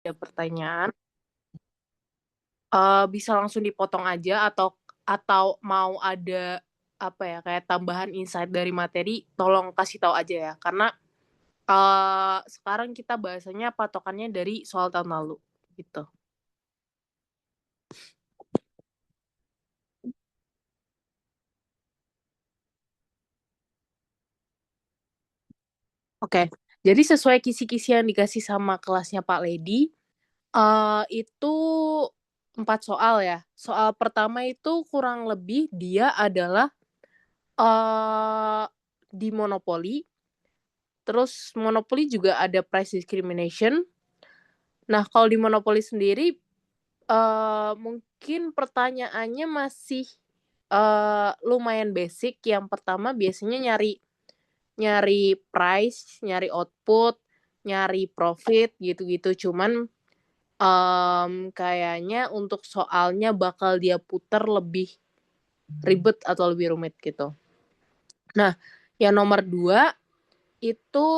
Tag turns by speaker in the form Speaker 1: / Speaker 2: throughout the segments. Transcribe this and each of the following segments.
Speaker 1: ada pertanyaan, bisa langsung dipotong aja atau mau ada apa ya kayak tambahan insight dari materi, tolong kasih tahu aja ya. Karena sekarang kita bahasanya patokannya dari soal tahun lalu gitu. Oke, jadi sesuai kisi-kisi yang dikasih sama kelasnya Pak Ledi, itu 4 soal ya. Soal pertama itu kurang lebih dia adalah eh di monopoli. Terus monopoli juga ada price discrimination. Nah, kalau di monopoli sendiri mungkin pertanyaannya masih lumayan basic. Yang pertama biasanya nyari nyari price, nyari output, nyari profit gitu-gitu. Cuman kayaknya untuk soalnya bakal dia putar lebih ribet atau lebih rumit gitu. Nah, yang nomor 2 itu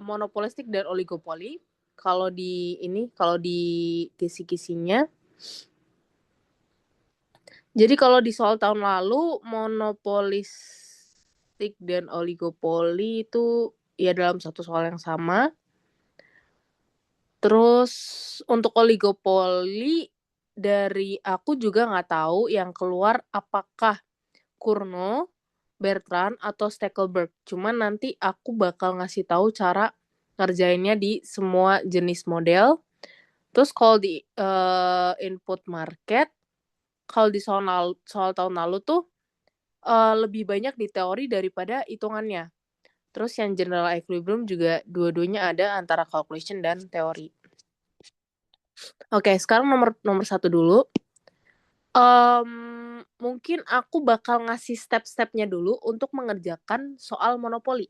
Speaker 1: monopolistik dan oligopoli. Kalau di kisi-kisinya. Jadi kalau di soal tahun lalu monopolistik dan oligopoli itu ya dalam satu soal yang sama. Terus untuk oligopoli dari aku juga nggak tahu yang keluar apakah Kurno, Bertrand, atau Stackelberg. Cuman nanti aku bakal ngasih tahu cara ngerjainnya di semua jenis model. Terus kalau di input market, kalau di soal tahun lalu tuh lebih banyak di teori daripada hitungannya. Terus yang general equilibrium juga dua-duanya ada antara calculation dan teori. Oke, sekarang nomor nomor 1 dulu. Mungkin aku bakal ngasih step-stepnya dulu untuk mengerjakan soal monopoli.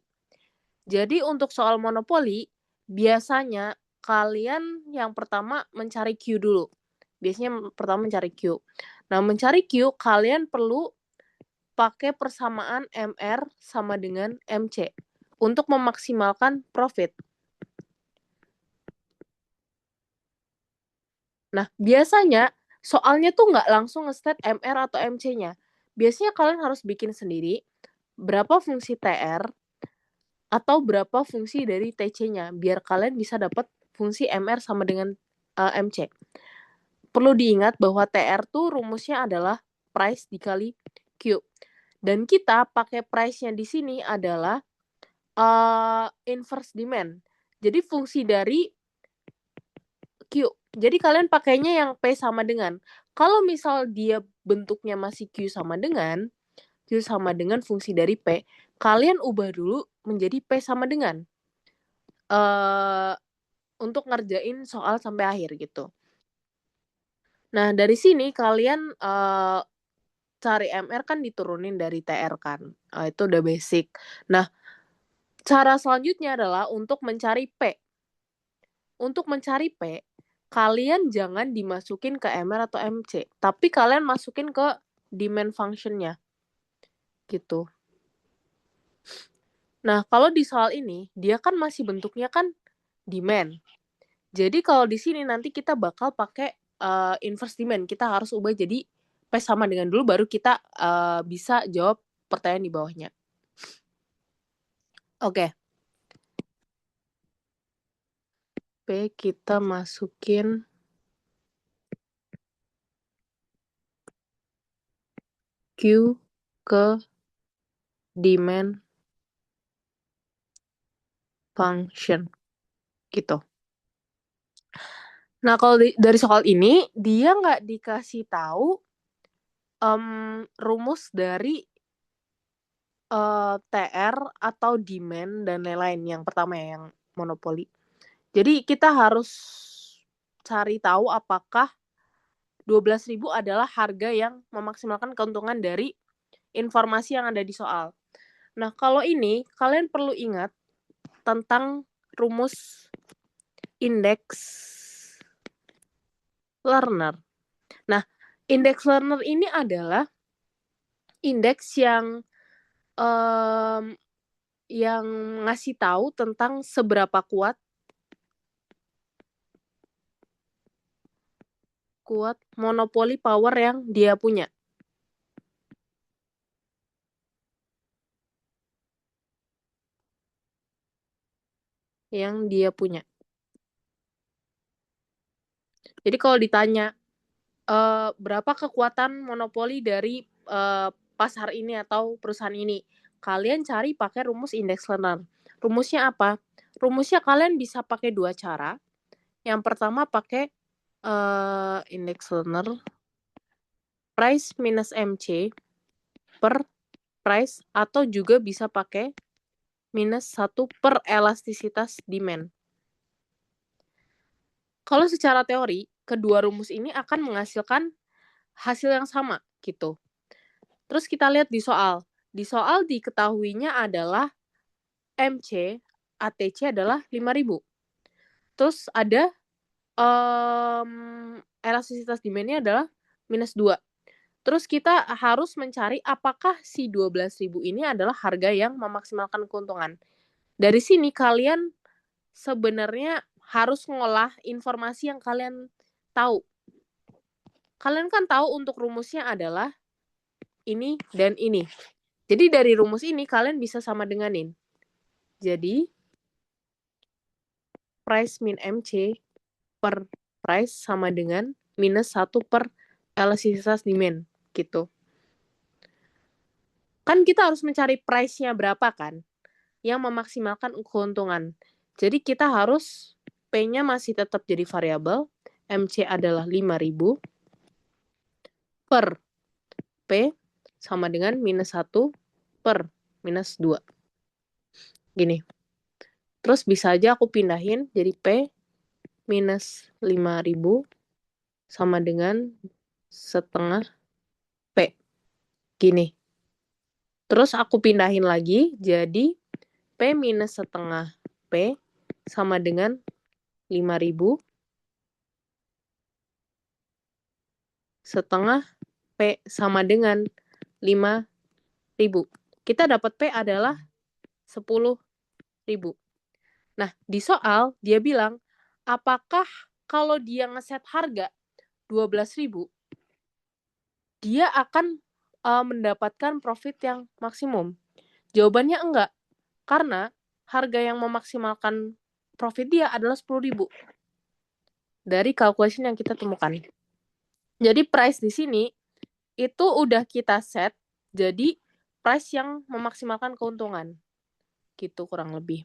Speaker 1: Jadi untuk soal monopoli, biasanya kalian yang pertama mencari Q dulu. Biasanya pertama mencari Q. Nah, mencari Q, kalian perlu pakai persamaan MR sama dengan MC untuk memaksimalkan profit. Nah, biasanya soalnya tuh nggak langsung nge-state MR atau MC-nya. Biasanya kalian harus bikin sendiri berapa fungsi TR atau berapa fungsi dari TC-nya biar kalian bisa dapat fungsi MR sama dengan MC. Perlu diingat bahwa TR tuh rumusnya adalah price dikali Q. Dan kita pakai price-nya di sini adalah inverse demand. Jadi fungsi dari Q. Jadi kalian pakainya yang P sama dengan. Kalau misal dia bentuknya masih Q sama dengan fungsi dari P, kalian ubah dulu menjadi P sama dengan. Untuk ngerjain soal sampai akhir gitu. Nah, dari sini kalian cari MR kan diturunin dari TR kan. Itu udah basic. Nah, cara selanjutnya adalah untuk mencari P. Untuk mencari P, kalian jangan dimasukin ke MR atau MC, tapi kalian masukin ke demand function-nya. Gitu. Nah, kalau di soal ini, dia kan masih bentuknya kan demand. Jadi kalau di sini nanti kita bakal pakai inverse demand. Kita harus ubah jadi P sama dengan dulu, baru kita bisa jawab pertanyaan di bawahnya. Oke. P kita masukin Q ke demand function. Gitu. Nah, kalau dari soal ini, dia nggak dikasih tahu rumus dari TR atau demand dan lain-lain. Yang pertama ya, yang monopoli. Jadi kita harus cari tahu apakah 12.000 adalah harga yang memaksimalkan keuntungan dari informasi yang ada di soal. Nah, kalau ini kalian perlu ingat tentang rumus index learner. Nah, index learner ini adalah indeks yang ngasih tahu tentang seberapa kuat kuat monopoli power yang dia punya. Yang dia punya. Jadi kalau ditanya berapa kekuatan monopoli dari pasar ini atau perusahaan ini, kalian cari pakai rumus index learner. Rumusnya apa? Rumusnya kalian bisa pakai dua cara. Yang pertama pakai index learner price minus MC per price, atau juga bisa pakai minus 1 per elastisitas demand. Kalau secara teori, kedua rumus ini akan menghasilkan hasil yang sama gitu. Terus kita lihat di soal. Di soal diketahuinya adalah MC, ATC adalah 5.000. Terus ada elastisitas demand-nya adalah minus 2. Terus kita harus mencari apakah si 12.000 ini adalah harga yang memaksimalkan keuntungan. Dari sini kalian sebenarnya harus ngolah informasi yang kalian tahu. Kalian kan tahu untuk rumusnya adalah ini dan ini. Jadi dari rumus ini kalian bisa sama denganin. Jadi price min MC per price sama dengan minus 1 per elastisitas demand gitu. Kan kita harus mencari price-nya berapa kan yang memaksimalkan keuntungan. Jadi kita harus P-nya masih tetap jadi variabel, MC adalah 5.000 per P sama dengan minus 1 per minus 2. Gini. Terus bisa aja aku pindahin jadi P minus 5.000 sama dengan setengah P. Gini. Terus aku pindahin lagi jadi P minus setengah P sama dengan 5.000 setengah P sama dengan 5.000. Kita dapat P adalah 10.000. Nah, di soal dia bilang, apakah kalau dia ngeset harga 12.000, dia akan mendapatkan profit yang maksimum? Jawabannya enggak. Karena harga yang memaksimalkan profit dia adalah 10.000. Dari calculation yang kita temukan. Jadi price di sini itu udah kita set jadi price yang memaksimalkan keuntungan. Gitu kurang lebih.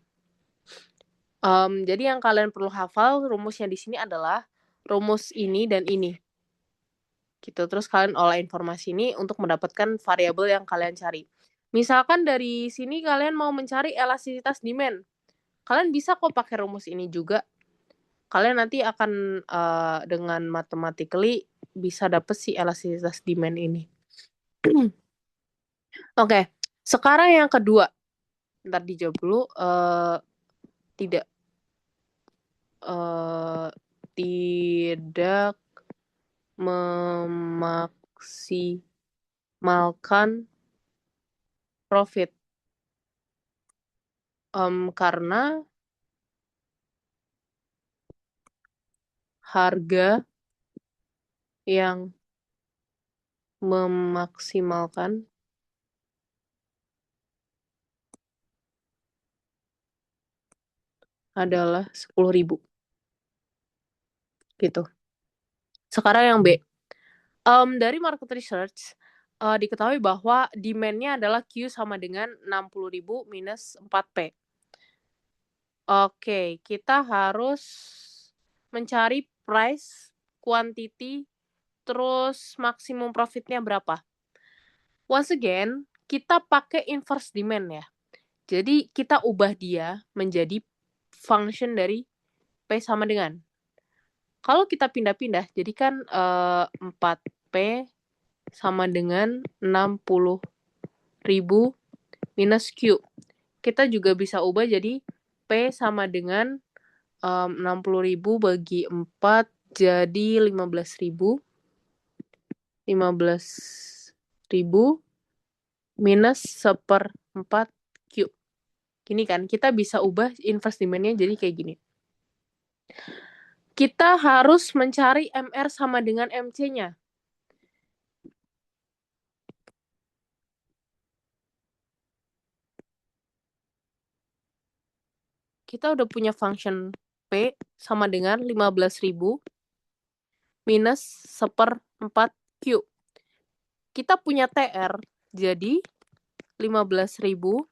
Speaker 1: Jadi yang kalian perlu hafal rumusnya di sini adalah rumus ini dan ini. Gitu. Terus kalian olah informasi ini untuk mendapatkan variabel yang kalian cari. Misalkan dari sini kalian mau mencari elastisitas demand. Kalian bisa kok pakai rumus ini juga. Kalian nanti akan dengan mathematically bisa dapet si elastisitas demand ini. Oke, sekarang yang kedua. Ntar dijawab dulu. Tidak memaksimalkan profit. Karena harga yang memaksimalkan adalah 10.000. Gitu. Sekarang yang B. Dari market research, diketahui bahwa demand-nya adalah Q sama dengan 60.000 minus 4P. Oke, kita harus mencari price, quantity, terus maksimum profitnya berapa. Once again, kita pakai inverse demand ya. Jadi kita ubah dia menjadi function dari P sama dengan. Kalau kita pindah-pindah, jadi kan 4P sama dengan 60.000 minus Q. Kita juga bisa ubah jadi P sama dengan 60.000 bagi 4 jadi 15.000. 15.000 minus 1/4 Q. Gini kan, kita bisa ubah inverse demand-nya jadi kayak gini. kita harus mencari MR sama dengan MC-nya. Kita udah punya function P sama dengan 15.000 minus 1/4 Q. Kita punya TR, jadi 15.000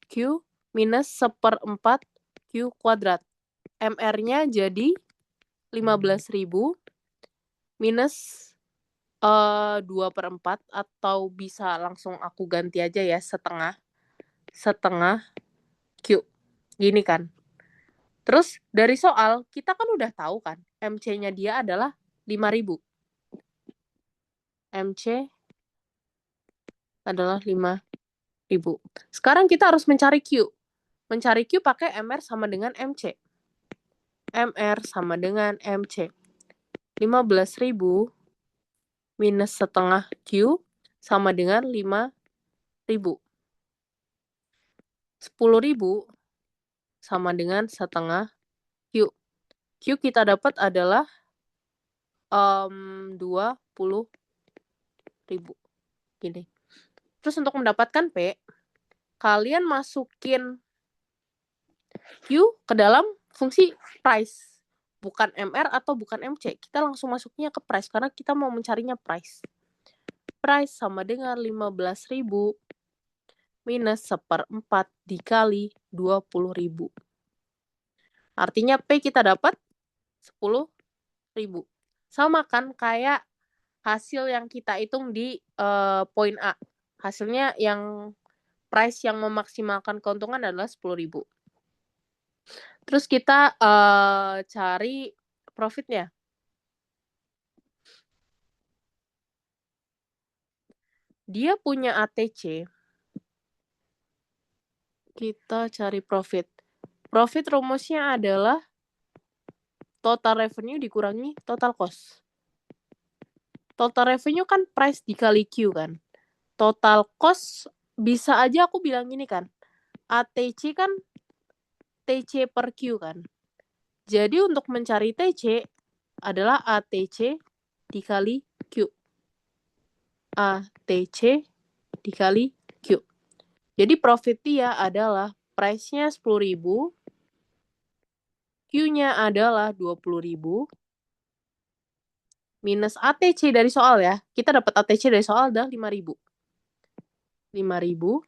Speaker 1: Q minus 1/4 Q kuadrat. MR-nya jadi 15.000 minus 2/4, atau bisa langsung aku ganti aja ya, setengah Q. Gini kan. Terus dari soal, kita kan udah tahu kan, MC-nya dia adalah 5.000. MC adalah 5.000. Sekarang kita harus mencari Q. Mencari Q pakai MR sama dengan MC. MR sama dengan MC. 15.000 minus setengah Q sama dengan 5.000. 10.000 sama dengan setengah Q. Q kita dapat adalah 20.000. Gini. Terus untuk mendapatkan P, kalian masukin Q ke dalam fungsi price. Bukan MR atau bukan MC. Kita langsung masuknya ke price karena kita mau mencarinya price. Price sama dengan 15.000 minus 1/4 dikali 20.000. Artinya P kita dapat 10.000. Sama kan kayak hasil yang kita hitung di poin A. Hasilnya yang price yang memaksimalkan keuntungan adalah 10.000. Terus kita cari profitnya. Dia punya ATC. Kita cari profit. Profit rumusnya adalah total revenue dikurangi total cost. Total revenue kan price dikali Q kan. Total cost bisa aja aku bilang gini kan. ATC kan TC per Q kan. Jadi untuk mencari TC adalah ATC dikali Q. ATC dikali Q. Jadi profit dia adalah price-nya 10.000, Q-nya adalah 20.000, minus ATC dari soal ya. Kita dapat ATC dari soal adalah 5.000. 5.000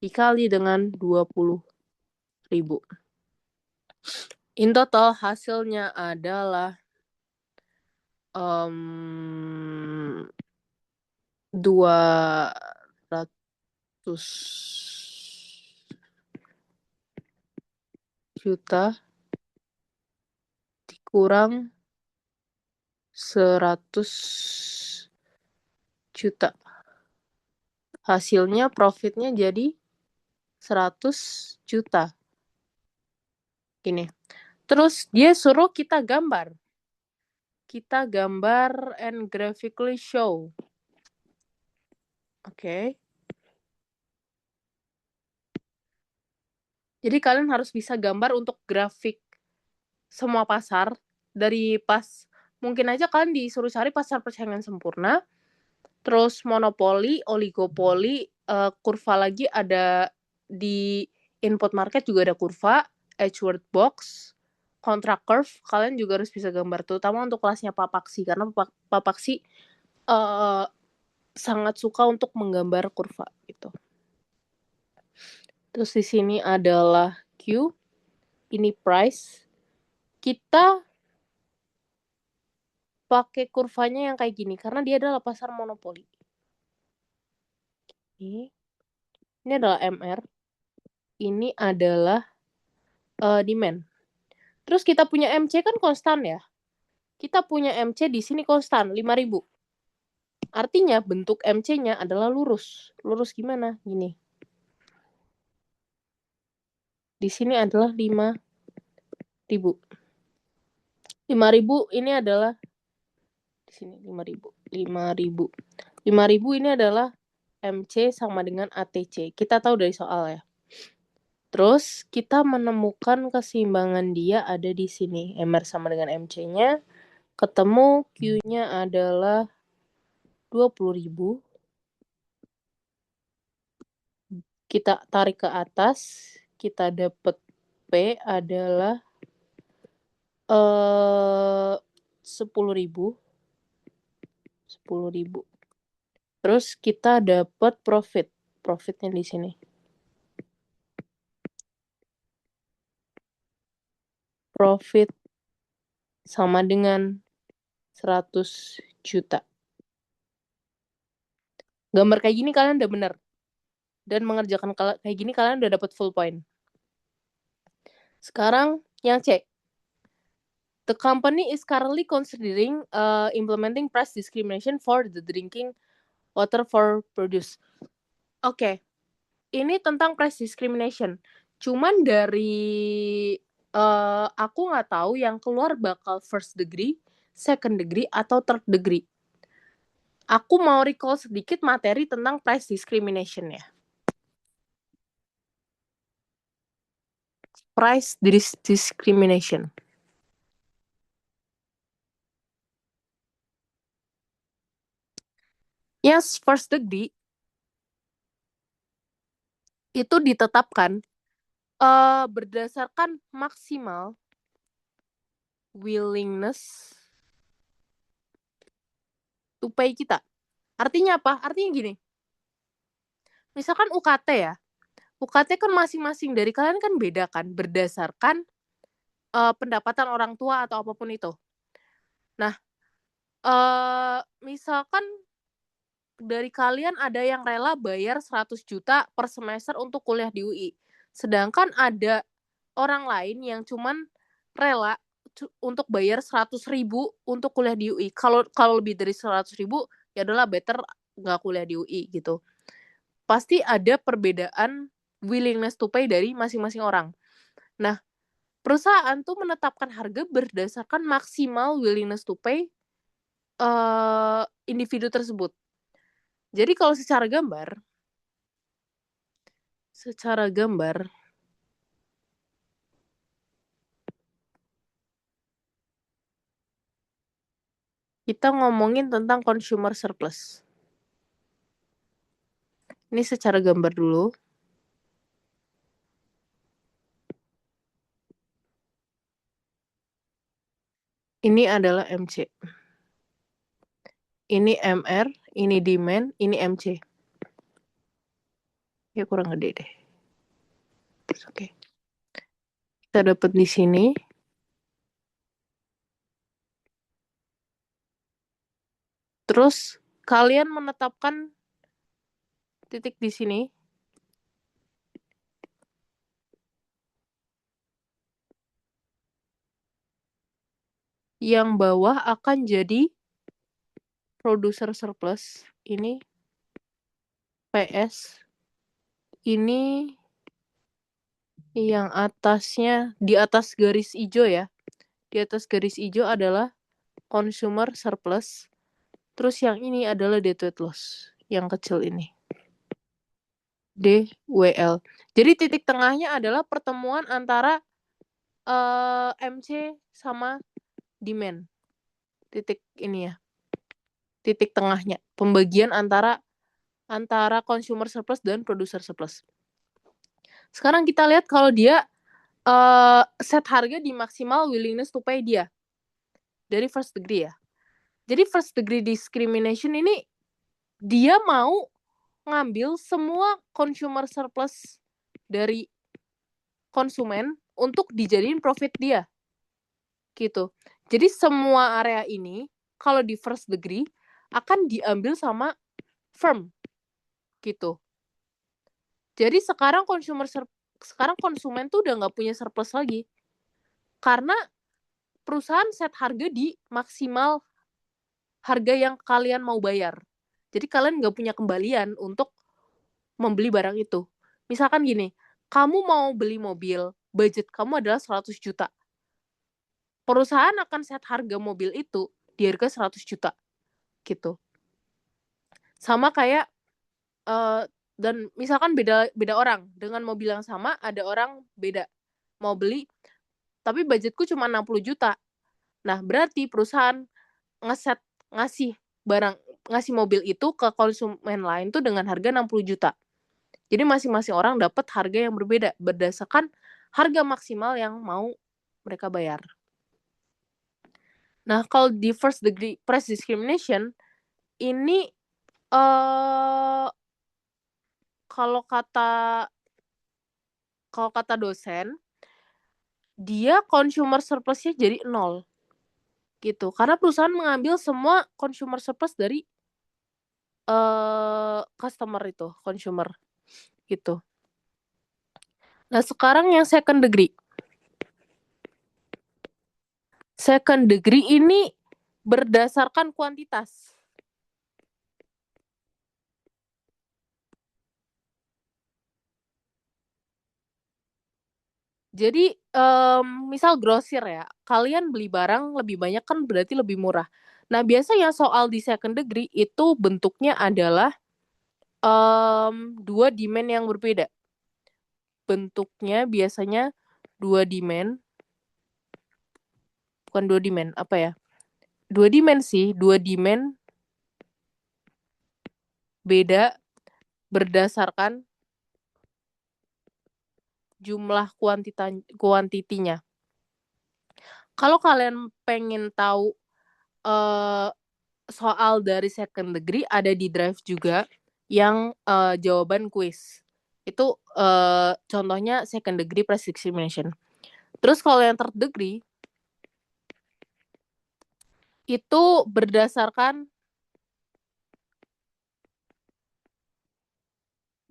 Speaker 1: dikali dengan 20.000. In total hasilnya adalah 200 juta dikurang 100 juta. Hasilnya profitnya jadi 100 juta. Gini. Terus dia suruh kita gambar. Kita gambar and graphically show. Oke. Jadi kalian harus bisa gambar untuk grafik semua pasar. Dari mungkin aja kalian disuruh cari pasar persaingan sempurna, terus monopoli, oligopoli, kurva lagi ada di input market juga ada kurva, Edgeworth box, contract curve, kalian juga harus bisa gambar, terutama untuk kelasnya Papaksi, karena Papaksi sangat suka untuk menggambar kurva gitu. Terus di sini adalah Q, ini price. Kita pakai kurvanya yang kayak gini karena dia adalah pasar monopoli. Ini adalah MR. Ini adalah demand. Terus kita punya MC kan konstan ya. Kita punya MC di sini konstan 5.000. Artinya bentuk MC-nya adalah lurus. Lurus gimana? Gini. Di sini adalah 5.000. 5.000 ini adalah di sini 5.000. 5.000. 5.000 ini adalah MC sama dengan ATC. Kita tahu dari soal ya. Terus kita menemukan keseimbangan dia ada di sini. MR sama dengan MC-nya. Ketemu Q-nya adalah 20.000. Kita tarik ke atas. Kita dapat P adalah 10.000. 10.000. Terus kita dapat profit. Profitnya di sini. Profit sama dengan 100 juta. Gambar kayak gini kalian udah bener. Dan mengerjakan kayak gini kalian udah dapat full point. Sekarang yang C. The company is currently considering implementing price discrimination for the drinking water for produce. Oke. Ini tentang price discrimination. Cuman dari aku nggak tahu yang keluar bakal first degree, second degree, atau third degree. Aku mau recall sedikit materi tentang price discrimination ya. Price discrimination. Yes, first degree itu ditetapkan berdasarkan maksimal willingness to pay kita. Artinya apa? Artinya gini. Misalkan UKT ya. UKT kan masing-masing dari kalian kan beda kan berdasarkan pendapatan orang tua atau apapun itu. Nah, misalkan dari kalian ada yang rela bayar 100 juta per semester untuk kuliah di UI. Sedangkan ada orang lain yang cuman rela untuk bayar 100.000 untuk kuliah di UI. Kalau lebih dari 100.000 ya adalah better nggak kuliah di UI gitu. Pasti ada perbedaan willingness to pay dari masing-masing orang. Nah, perusahaan tuh menetapkan harga berdasarkan maksimal willingness to pay individu tersebut. Jadi kalau secara gambar kita ngomongin tentang consumer surplus. Ini secara gambar dulu. Ini adalah MC. Ini MR, ini demand, ini MC. Ya kurang gede deh. Terus oke. Kita dapat di sini. Terus kalian menetapkan titik di sini. Yang bawah akan jadi producer surplus. Ini PS. Ini yang atasnya, di atas garis hijau ya. Di atas garis hijau adalah consumer surplus. Terus yang ini adalah debt weight loss. Yang kecil ini. DWL. Jadi titik tengahnya adalah pertemuan antara MC sama demand. Titik ini ya. Titik tengahnya. Pembagian antara consumer surplus dan producer surplus. Sekarang kita lihat kalau dia set harga di maksimal willingness to pay dia. Dari first degree ya. Jadi first degree discrimination ini dia mau ngambil semua consumer surplus dari konsumen untuk dijadiin profit dia. Gitu. Jadi semua area ini kalau di first degree akan diambil sama firm. Gitu. Jadi sekarang konsumen tuh udah nggak punya surplus lagi. Karena perusahaan set harga di maksimal harga yang kalian mau bayar. Jadi kalian nggak punya kembalian untuk membeli barang itu. Misalkan gini, kamu mau beli mobil, budget kamu adalah 100 juta. Perusahaan akan set harga mobil itu di harga 100 juta. Gitu. Sama kayak Dan misalkan beda orang dengan mobil yang sama, ada orang beda mau beli, tapi budgetku cuma 60 juta. Nah, berarti perusahaan ngeset ngasih barang ngasih mobil itu ke konsumen lain tuh dengan harga 60 juta. Jadi masing-masing orang dapat harga yang berbeda berdasarkan harga maksimal yang mau mereka bayar. Nah, kalau di first degree price discrimination ini kalau kata dosen, dia consumer surplus-nya jadi 0 gitu. Karena perusahaan mengambil semua consumer surplus dari customer itu, consumer gitu. Nah, sekarang yang second degree. Second degree ini berdasarkan kuantitas. Jadi, misal grosir ya, kalian beli barang lebih banyak kan berarti lebih murah. Nah, biasanya soal di second degree itu bentuknya adalah, 2 demand yang berbeda. Bentuknya biasanya 2 demand bukan 2 demand, apa ya, 2 dimensi, 2 demand beda berdasarkan jumlah kuantitinya. Kalau kalian pengen tahu, soal dari second degree ada di Drive juga yang, jawaban kuis. Itu, contohnya second degree price discrimination. Terus kalau yang third degree itu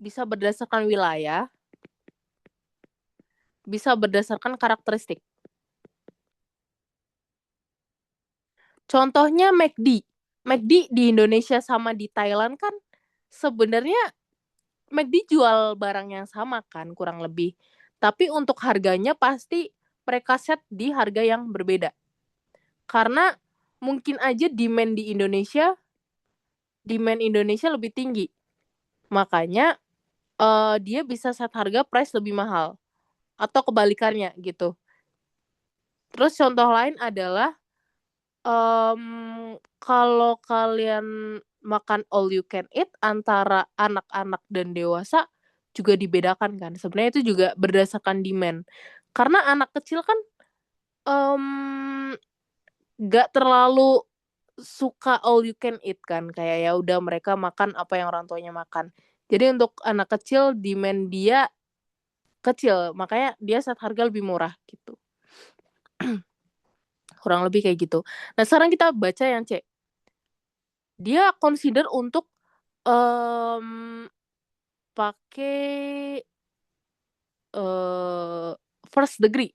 Speaker 1: bisa berdasarkan wilayah, bisa berdasarkan karakteristik. Contohnya McD. McD di Indonesia sama di Thailand kan sebenarnya McD jual barang yang sama kan kurang lebih. Tapi untuk harganya pasti mereka set di harga yang berbeda. Karena mungkin aja demand Indonesia lebih tinggi. Makanya dia bisa set harga price lebih mahal atau kebalikannya gitu. Terus contoh lain adalah kalau kalian makan all you can eat antara anak-anak dan dewasa juga dibedakan kan. Sebenarnya itu juga berdasarkan demand. Karena anak kecil kan nggak terlalu suka all you can eat kan, kayak ya udah mereka makan apa yang orang tuanya makan. Jadi untuk anak kecil demand dia kecil, makanya dia set harga lebih murah gitu. Kurang lebih kayak gitu. Nah, sekarang kita baca yang C. Dia consider untuk pakai first degree.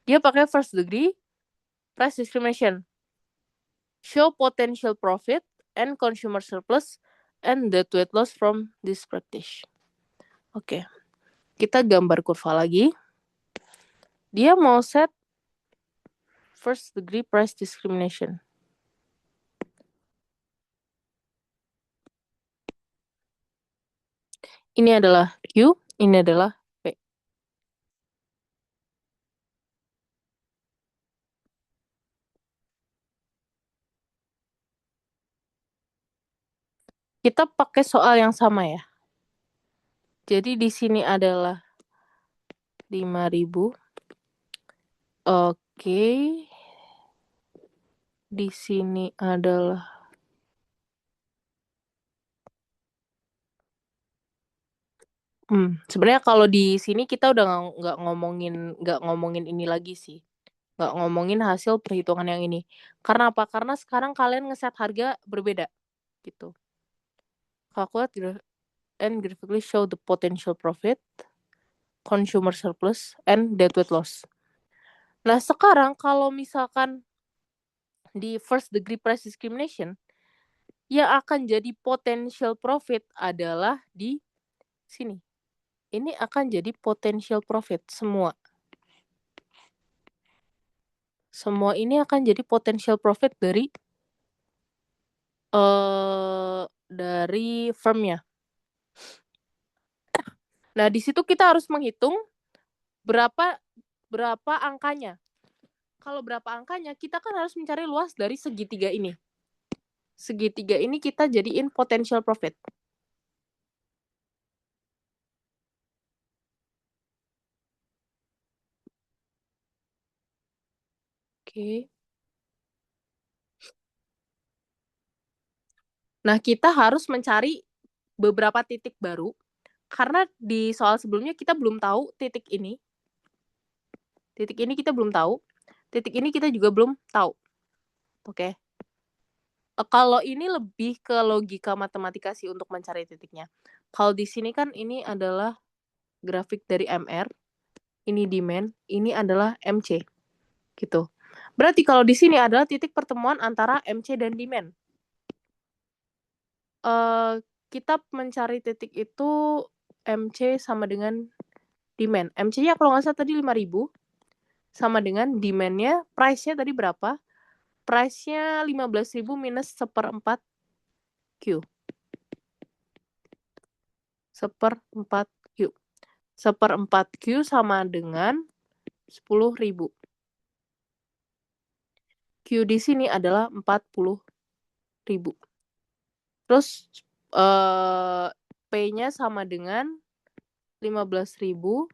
Speaker 1: Dia pakai first degree price discrimination. Show potential profit and consumer surplus and the weight loss from this practice. Oke. Kita gambar kurva lagi. Dia mau set first degree price discrimination. Ini adalah Q, ini adalah P. Kita pakai soal yang sama ya. Jadi di sini adalah 5.000. Oke. Di sini adalah sebenarnya kalau di sini kita udah nggak ngomongin ini lagi sih. Nggak ngomongin hasil perhitungan yang ini. Karena apa? Karena sekarang kalian ngeset harga berbeda gitu. Calculate and graphically show the potential profit, consumer surplus, and deadweight loss. Nah, sekarang kalau misalkan di first degree price discrimination, yang akan jadi potential profit adalah di sini. Ini akan jadi potential profit semua. Semua ini akan jadi potential profit dari firmnya. Nah, di situ kita harus menghitung berapa angkanya. Kalau berapa angkanya, kita kan harus mencari luas dari segitiga ini. Segitiga ini kita jadiin potential profit. Oke. Nah, kita harus mencari beberapa titik baru, karena di soal sebelumnya kita belum tahu titik ini. Titik ini kita belum tahu. Titik ini kita juga belum tahu. Oke. Kalau ini lebih ke logika matematika sih untuk mencari titiknya. Kalau di sini kan ini adalah grafik dari MR, ini demand, ini adalah MC. Gitu. Berarti kalau di sini adalah titik pertemuan antara MC dan demand. Kita mencari titik itu MC sama dengan demand. MC-nya kalau nggak salah tadi 5.000 sama dengan demand-nya, price-nya tadi berapa? Price-nya 15.000 minus 1/4 Q. 1/4 Q. 1/4 Q sama dengan 10.000. Q di sini adalah 40.000. Terus P-nya sama dengan 15.000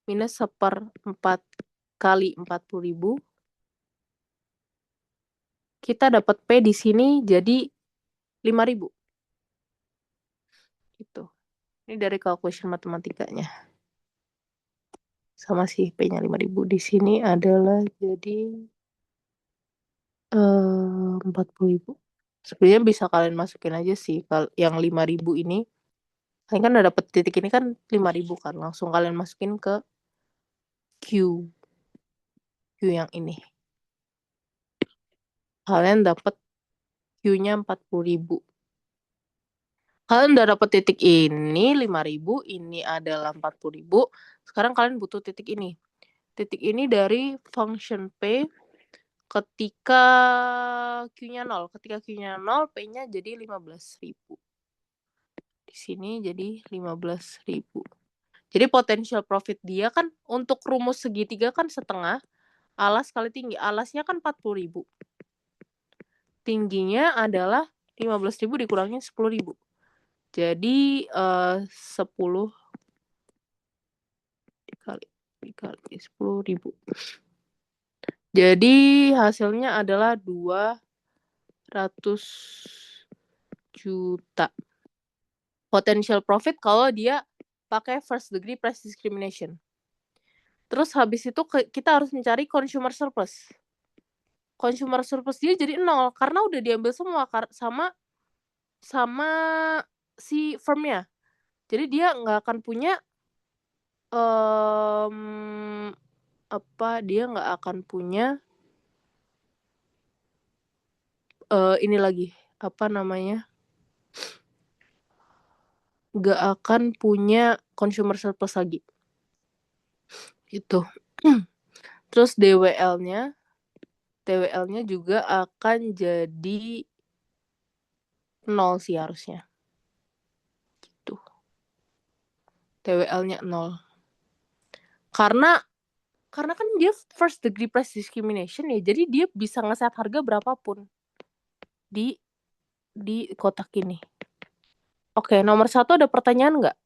Speaker 1: minus 1/4 kali 40.000. Kita dapat P di sini jadi 5.000. Gitu. Ini dari calculation matematikanya. Sama sih P-nya 5.000. Di sini adalah jadi 40.000. Sebenarnya bisa kalian masukin aja sih. Yang 5.000 ini, kalian kan udah dapet titik ini kan 5.000 kan. Langsung kalian masukin ke Q. Q yang ini. Kalian dapat Q-nya 40.000. Kalian udah dapet titik ini 5.000, ini adalah 40.000. Sekarang kalian butuh titik ini. Titik ini dari function P ketika Q-nya 0. Ketika Q-nya 0, P-nya jadi 15.000. Di sini jadi 15.000. Jadi potential profit dia kan untuk rumus segitiga kan setengah. Alas kali tinggi. Alasnya kan 40.000. Tingginya adalah 15.000 dikurangin 10.000. Jadi 10 dikali 10.000. Jadi hasilnya adalah 200 juta. Potential profit kalau dia pakai first degree price discrimination. Terus habis itu kita harus mencari consumer surplus. Consumer surplus dia jadi 0 karena udah diambil semua sama si firmnya. Jadi dia nggak akan punya dia nggak akan punya ini lagi nggak akan punya consumer surplus lagi gitu. Terus TWL-nya juga akan jadi 0 sih harusnya gitu. TWL-nya 0 karena kan dia first degree price discrimination ya, jadi dia bisa ngeset harga berapapun di kotak ini. Oke, nomor 1 ada pertanyaan nggak?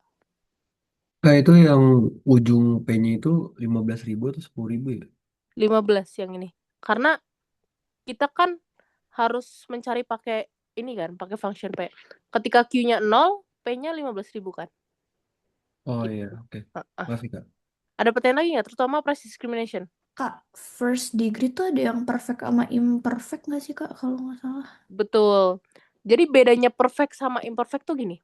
Speaker 2: Nah, itu yang ujung P-nya itu 15.000 atau 10.000 ya?
Speaker 1: 15 yang ini. Karena kita kan harus mencari pakai ini kan, pakai function P. Ketika Q-nya 0, P-nya 15.000 kan.
Speaker 2: Oh
Speaker 1: Gitu.
Speaker 2: iya, oke. Masih Kak.
Speaker 1: Ada pertanyaan lagi nggak? Terutama price discrimination.
Speaker 3: Kak, first degree tuh ada yang perfect sama imperfect nggak sih Kak, kalau nggak salah?
Speaker 1: Betul. Jadi bedanya perfect sama imperfect tuh gini.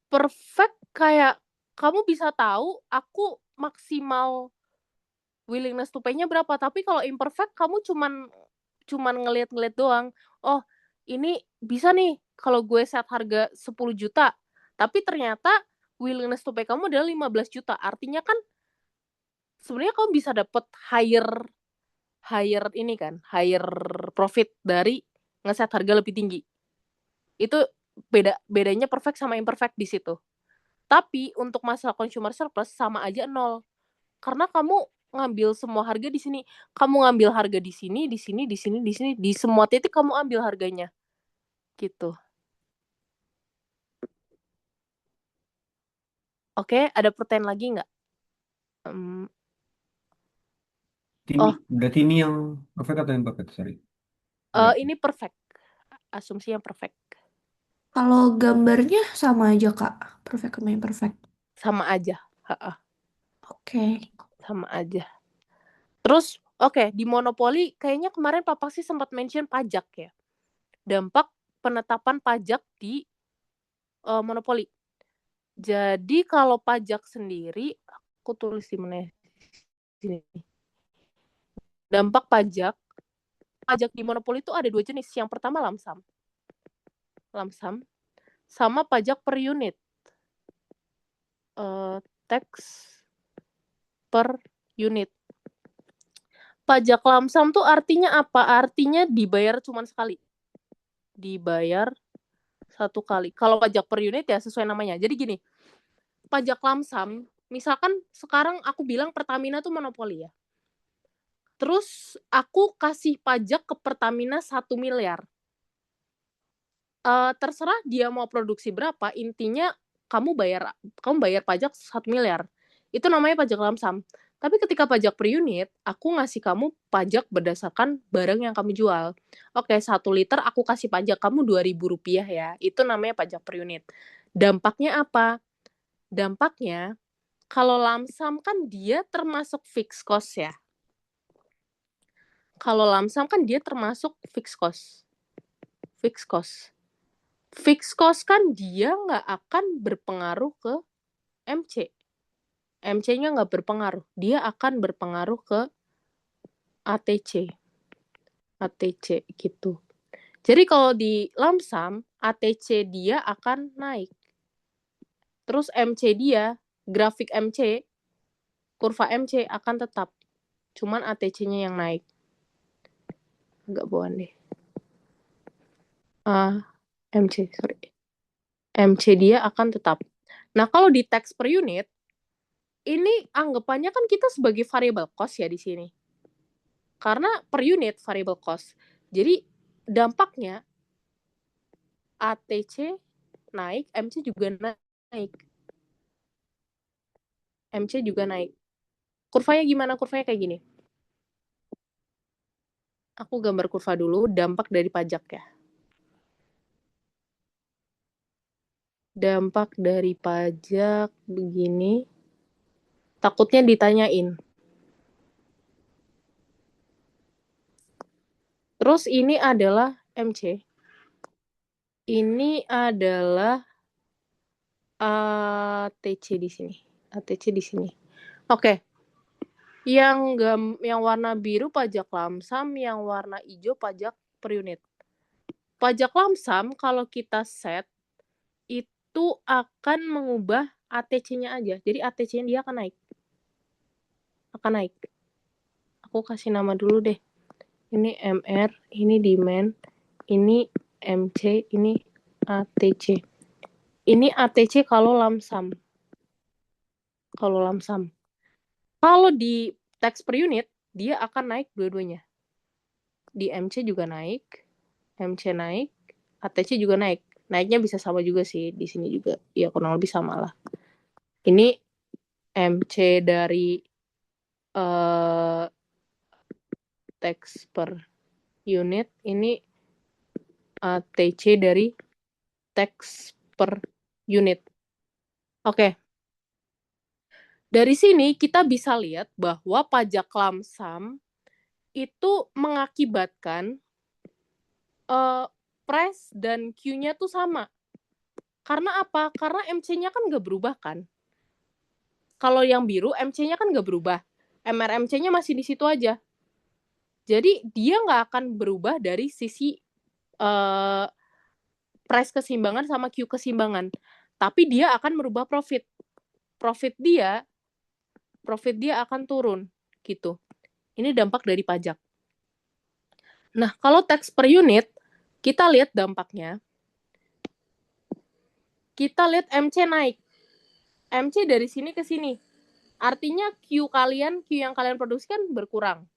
Speaker 1: Perfect kayak kamu bisa tahu aku maksimal willingness to pay-nya berapa, tapi kalau imperfect kamu cuman ngeliat-ngeliat doang. Oh, ini bisa nih kalau gue set harga 10 juta, tapi ternyata willingness to pay kamu adalah 15 juta. Artinya kan sebenarnya kamu bisa dapet higher ini kan, higher profit dari ngeset harga lebih tinggi. Itu bedanya perfect sama imperfect di situ. Tapi untuk masalah consumer surplus sama aja 0. Karena kamu ngambil semua harga di sini. Kamu ngambil harga di sini, di sini, di sini, di sini, di semua titik kamu ambil harganya. Gitu. Oke, ada pertanyaan lagi nggak?
Speaker 2: Berarti ini yang perfect atau imperfect? Sorry. Berapa?
Speaker 1: Ini perfect. Asumsi yang perfect.
Speaker 3: Kalau gambarnya sama aja, Kak. Perfect sama imperfect.
Speaker 1: Sama aja.
Speaker 3: Oke.
Speaker 1: Sama aja. Terus, oke, di monopoli kayaknya kemarin Papa sih sempat mention pajak ya. Dampak penetapan pajak di monopoli. Jadi kalau pajak sendiri, aku tulis di mana ya? Sini. Dampak pajak di monopoli itu ada 2 jenis. Yang pertama lamsam. Sama pajak per unit. Tax per unit. Pajak lamsam tuh artinya apa? Artinya dibayar cuma sekali. Dibayar 1 kali. Kalau pajak per unit ya sesuai namanya. Jadi gini, pajak lamsam, misalkan sekarang aku bilang Pertamina tuh monopoli ya. Terus aku kasih pajak ke Pertamina 1 miliar. Terserah dia mau produksi berapa, intinya kamu bayar pajak 1 miliar. Itu namanya pajak lamsam. Tapi ketika pajak per unit, aku ngasih kamu pajak berdasarkan barang yang kamu jual. Oke, 1 liter aku kasih pajak kamu Rp2.000 ya. Itu namanya pajak per unit. Dampaknya apa? Dampaknya, kalau lamsam kan dia termasuk fixed cost ya. Kalau lamsam kan dia termasuk fixed cost. Fixed cost kan dia nggak akan berpengaruh ke MC. MC-nya nggak berpengaruh. Dia akan berpengaruh ke ATC. ATC gitu. Jadi kalau di lamsam, ATC dia akan naik. Terus MC dia, grafik MC, kurva MC akan tetap. Cuman ATC-nya yang naik. Nggak bohong deh. MC, sorry. MC dia akan tetap. Nah, kalau di tax per unit, ini anggapannya kan kita sebagai variable cost ya di sini. Karena per unit variable cost. Jadi dampaknya ATC naik, MC juga naik. MC juga naik. Kurvanya gimana? Kurvanya kayak gini. Aku gambar kurva dulu, dampak dari pajak ya. Dampak dari pajak begini. Takutnya ditanyain. Terus ini adalah MC. Ini adalah ATC di sini. ATC di sini. Oke. Yang warna biru pajak lamsam, yang warna hijau pajak per unit. Pajak lamsam kalau kita set itu akan mengubah ATC-nya aja. Jadi ATC-nya dia akan naik. Aku kasih nama dulu deh. Ini MR, ini demand, ini MC, ini ATC. Ini ATC kalau lamsam. Kalau di tax per unit, dia akan naik dua-duanya. Di MC juga naik, MC naik, ATC juga naik. Naiknya bisa sama juga sih, di sini juga. Ya kurang lebih sama lah. Ini MC dari tax per unit, ini ATC dari tax per unit. Oke. Dari sini kita bisa lihat bahwa pajak lamsam itu mengakibatkan price dan Q-nya tuh sama. Karena apa? Karena MC-nya kan nggak berubah kan. Kalau yang biru, MC-nya kan nggak berubah. MRMC-nya masih di situ aja. Jadi dia nggak akan berubah dari sisi price keseimbangan sama Q keseimbangan. Tapi dia akan merubah profit. Profit dia akan turun gitu. Ini dampak dari pajak. Nah, kalau tax per unit, kita lihat dampaknya. Kita lihat MC naik. MC dari sini ke sini. Artinya Q yang kalian produksikan berkurang.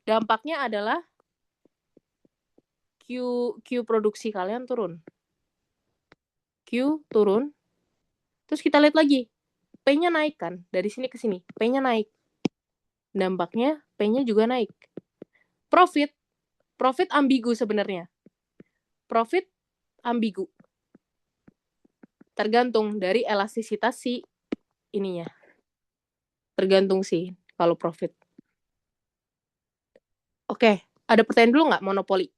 Speaker 1: Dampaknya adalah Q produksi kalian turun. Q turun. Terus kita lihat lagi. P-nya naik kan? Dari sini ke sini. P-nya naik. Dampaknya P-nya juga naik. Profit ambigu sebenarnya. Profit ambigu. Tergantung dari elastisitas si ininya. Tergantung sih kalau profit. Oke, ada pertanyaan dulu nggak monopoli?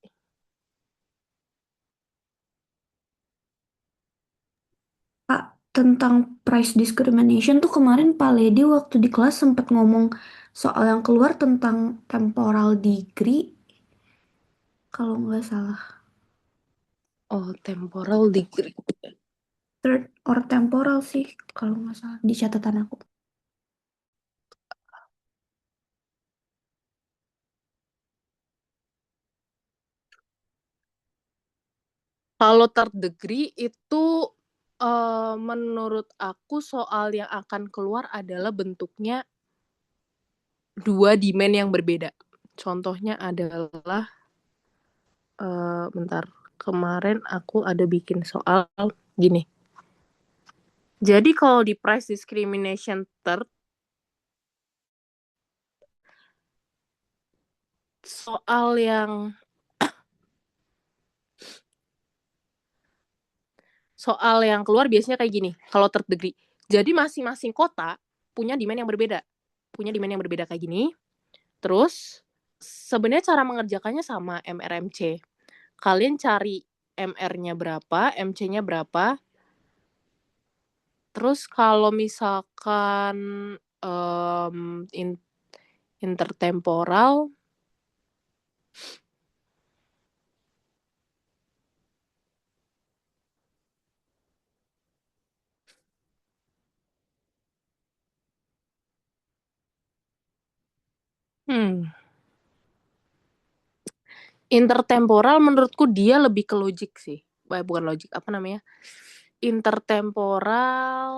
Speaker 3: Kak, tentang price discrimination tuh kemarin Pak Ledi waktu di kelas sempat ngomong soal yang keluar tentang temporal degree, kalau nggak salah.
Speaker 1: Oh, temporal degree.
Speaker 3: Third or temporal sih, kalau nggak salah di catatan aku.
Speaker 1: Kalau third degree itu menurut aku soal yang akan keluar adalah bentuknya dua demand yang berbeda. Contohnya adalah bentar. Kemarin aku ada bikin soal gini. Jadi kalau di price discrimination third, soal yang keluar biasanya kayak gini. Kalau third degree. Jadi masing-masing kota punya demand yang berbeda. Punya demand yang berbeda kayak gini. Terus sebenarnya cara mengerjakannya sama MRMC. Kalian cari MR-nya berapa, MC-nya berapa. Terus kalau misalkan intertemporal, intertemporal menurutku dia lebih ke logik sih. Bukan logik, apa namanya? Intertemporal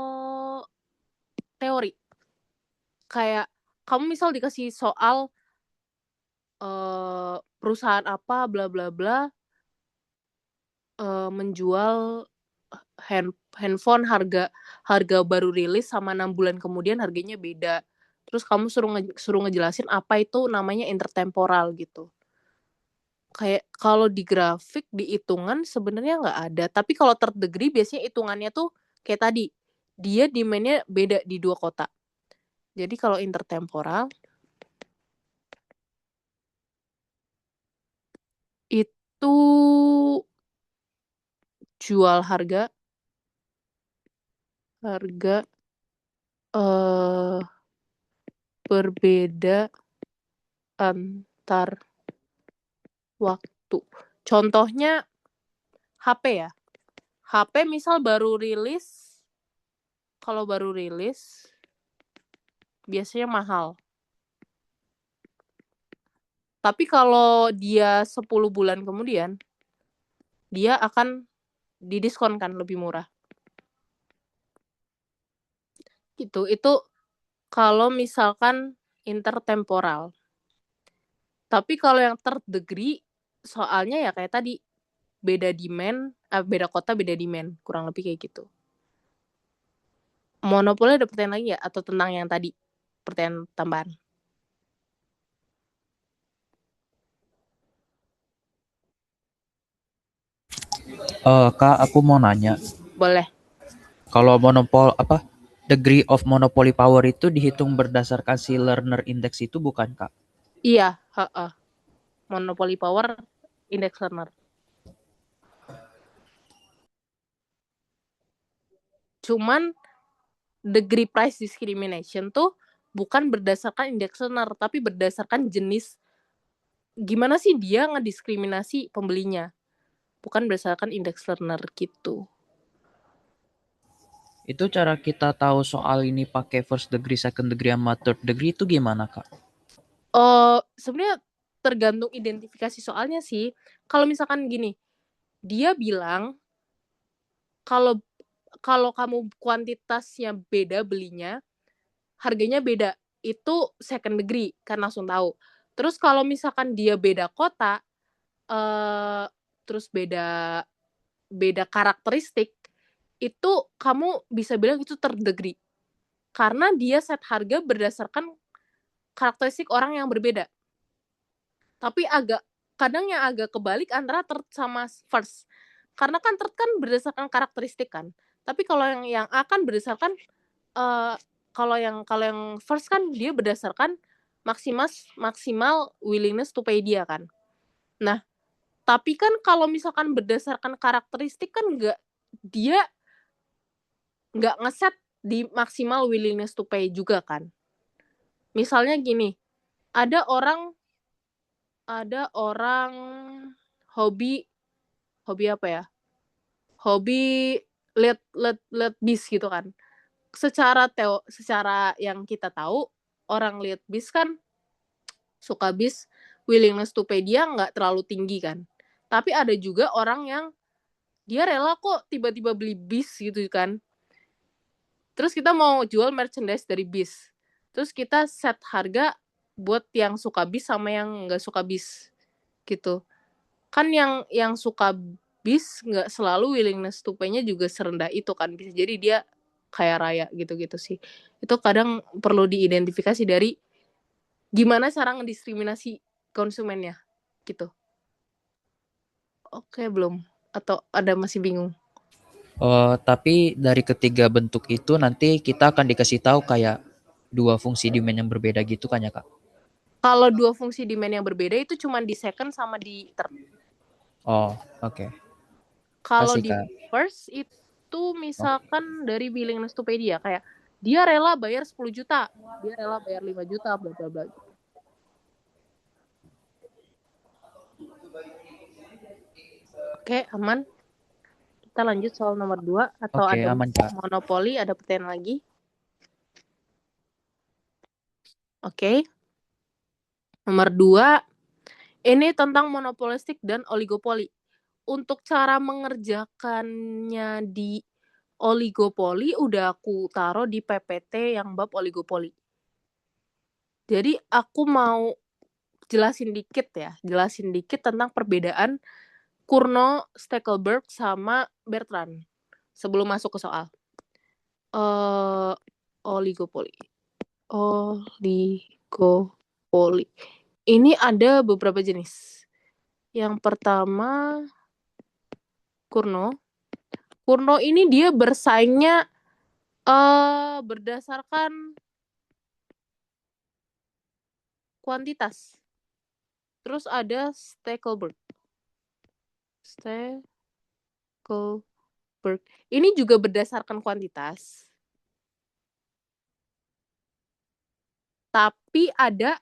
Speaker 1: teori. Kayak kamu misal dikasih soal perusahaan apa bla bla bla menjual handphone harga baru rilis sama 6 bulan kemudian harganya beda. Terus kamu suruh ngejelasin apa itu namanya intertemporal gitu. Kayak kalau di grafik di hitungan sebenarnya nggak ada, tapi kalau third degree biasanya hitungannya tuh kayak tadi, dia demand-nya beda di dua kota. Jadi kalau intertemporal itu jual harga berbeda antar waktu. Contohnya HP ya. HP misal baru rilis, kalau baru rilis biasanya mahal. Tapi kalau dia 10 bulan kemudian, dia akan didiskonkan lebih murah. Gitu. Itu kalau misalkan intertemporal. Tapi kalau yang third degree, soalnya ya kayak tadi, beda demand, beda kota beda demand, kurang lebih kayak gitu. Monopoli ada pertanyaan lagi ya? Atau tentang yang tadi? Pertanyaan tambahan.
Speaker 4: Kak, aku mau nanya.
Speaker 1: Boleh.
Speaker 4: Kalau degree of monopoly power itu dihitung berdasarkan si learner index itu bukan, Kak?
Speaker 1: Iya, Monopoly power index learner. Cuman degree price discrimination tuh bukan berdasarkan index learner, tapi berdasarkan jenis gimana sih dia ngediskriminasi pembelinya. Bukan berdasarkan index learner gitu.
Speaker 4: Itu cara kita tahu soal ini pakai first degree, second degree, sama third degree itu gimana, Kak?
Speaker 1: Sebenarnya tergantung identifikasi soalnya sih. Kalau misalkan gini, dia bilang kalau kalau kamu kuantitasnya beda belinya, harganya beda. Itu second degree, kan langsung tahu. Terus kalau misalkan dia beda kota, terus beda karakteristik, itu kamu bisa bilang itu third degree. Karena dia set harga berdasarkan karakteristik orang yang berbeda. Tapi kadang yang agak kebalik antara third sama first. Karena kan third kan berdasarkan karakteristik kan. Tapi kalau yang akan berdasarkan kalau yang first kan dia berdasarkan maksimal willingness to pay dia kan. Nah, tapi kan kalau misalkan berdasarkan karakteristik kan dia nggak ngeset di maksimal willingness to pay juga kan. Misalnya gini, ada orang hobi apa ya? Hobi lihat bis gitu kan. Secara yang kita tahu, orang lihat bis kan suka bis, willingness to pay dia nggak terlalu tinggi kan. Tapi ada juga orang yang dia rela kok tiba-tiba beli bis gitu kan. Terus kita mau jual merchandise dari bis. Terus kita set harga buat yang suka bis sama yang nggak suka bis gitu. Kan yang suka bis nggak selalu willingness to pay-nya juga serendah itu kan. Bisa jadi dia kaya raya gitu-gitu sih. Itu kadang perlu diidentifikasi dari gimana cara ngediskriminasi konsumennya gitu. Oke, belum? Atau ada masih bingung?
Speaker 4: Tapi dari ketiga bentuk itu nanti kita akan dikasih tahu kayak 2 fungsi demand yang berbeda gitu kan ya, Kak?
Speaker 1: Kalau 2 fungsi demand yang berbeda itu cuma di second sama di third.
Speaker 4: Oh, oke.
Speaker 1: Kalau
Speaker 4: Kasih,
Speaker 1: di
Speaker 4: Kak.
Speaker 1: first itu misalkan dari willingness to pay dia, kayak dia rela bayar 10 juta, dia rela bayar 5 juta, bla bla bla. Oke, aman. Kita lanjut soal nomor 2 atau
Speaker 4: Oke,
Speaker 1: ada
Speaker 4: aman, Kak.
Speaker 1: monopoli, ada pertanyaan lagi? Oke. Nomor 2, ini tentang monopolistik dan oligopoli. Untuk cara mengerjakannya di oligopoli udah aku taruh di PPT yang bab oligopoli. Jadi aku mau jelasin dikit tentang perbedaan Cournot, Stackelberg, sama Bertrand sebelum masuk ke soal. Oligopoli. Ini ada beberapa jenis. Yang pertama Cournot. Cournot ini dia bersaingnya berdasarkan kuantitas. Terus ada Stackelberg. Ini juga berdasarkan kuantitas. Tapi ada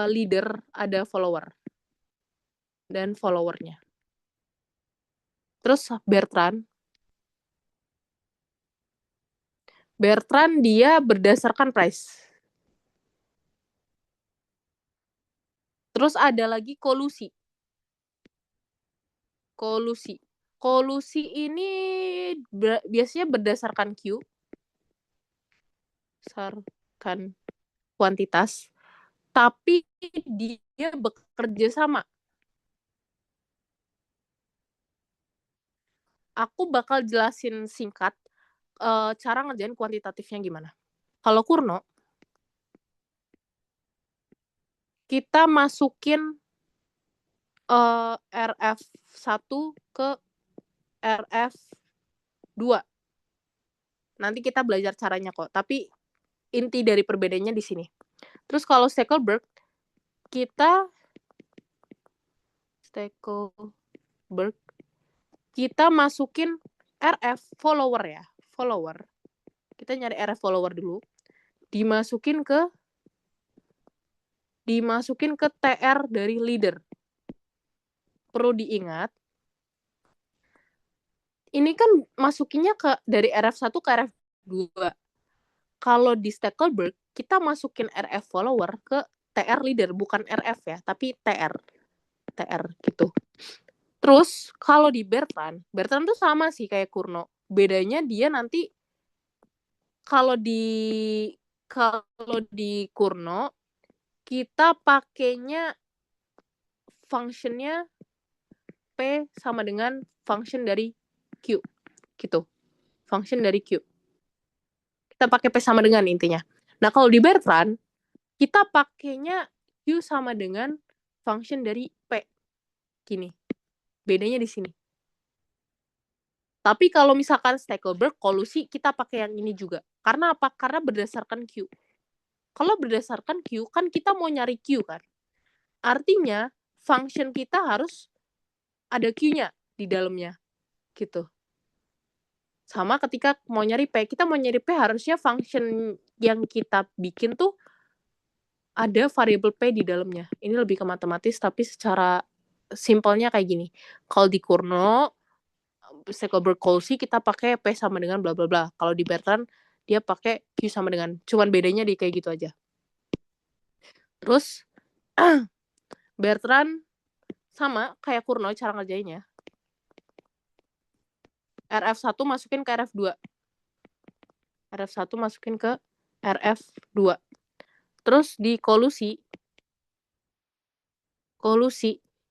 Speaker 1: leader, ada follower. Dan followernya. Terus Bertrand dia berdasarkan price. Terus ada lagi kolusi. Kolusi ini biasanya berdasarkan Q. Berdasarkan kuantitas. Tapi dia bekerja sama. Aku bakal jelasin singkat cara ngerjain kuantitatifnya gimana. Kalau Cournot, kita masukin RF1 ke RF2. Nanti kita belajar caranya kok. Tapi inti dari perbedaannya di sini. Terus kalau Stackelberg, kita masukin RF follower ya. Follower. Kita nyari RF follower dulu. Dimasukin ke TR dari leader. Perlu diingat, ini kan masukinnya dari RF1 ke RF2. Kalau di Stackelberg, kita masukin RF follower ke TR leader, bukan RF ya, tapi TR gitu. Terus kalau di Bertrand tuh sama sih kayak Kurno. Bedanya dia nanti kalau di Kurno kita pakainya functionnya P sama dengan function dari Q gitu. Function dari Q. Kita pakai P sama dengan intinya. Nah, kalau di Bertrand kita pakainya Q sama dengan function dari P. Gini. Bedanya di sini. Tapi kalau misalkan Stackelberg, kolusi, kita pakai yang ini juga. Karena apa? Karena berdasarkan Q. Kalau berdasarkan Q, kan kita mau nyari Q kan? Artinya, function kita harus ada Q-nya di dalamnya. Gitu. Sama ketika mau nyari P. Kita mau nyari P harusnya function yang kita bikin tuh ada variabel P di dalamnya. Ini lebih ke matematis, tapi secara simpelnya kayak gini. Kalau di Kurno, Stackelberg kolusi kita pakai P sama dengan bla bla bla. Kalau di Bertrand dia pakai Q sama dengan. Cuman bedanya di kayak gitu aja. Terus Bertrand sama kayak Kurno cara ngerjainnya. RF1 masukin ke RF2. RF1 masukin ke RF2. Terus di kolusi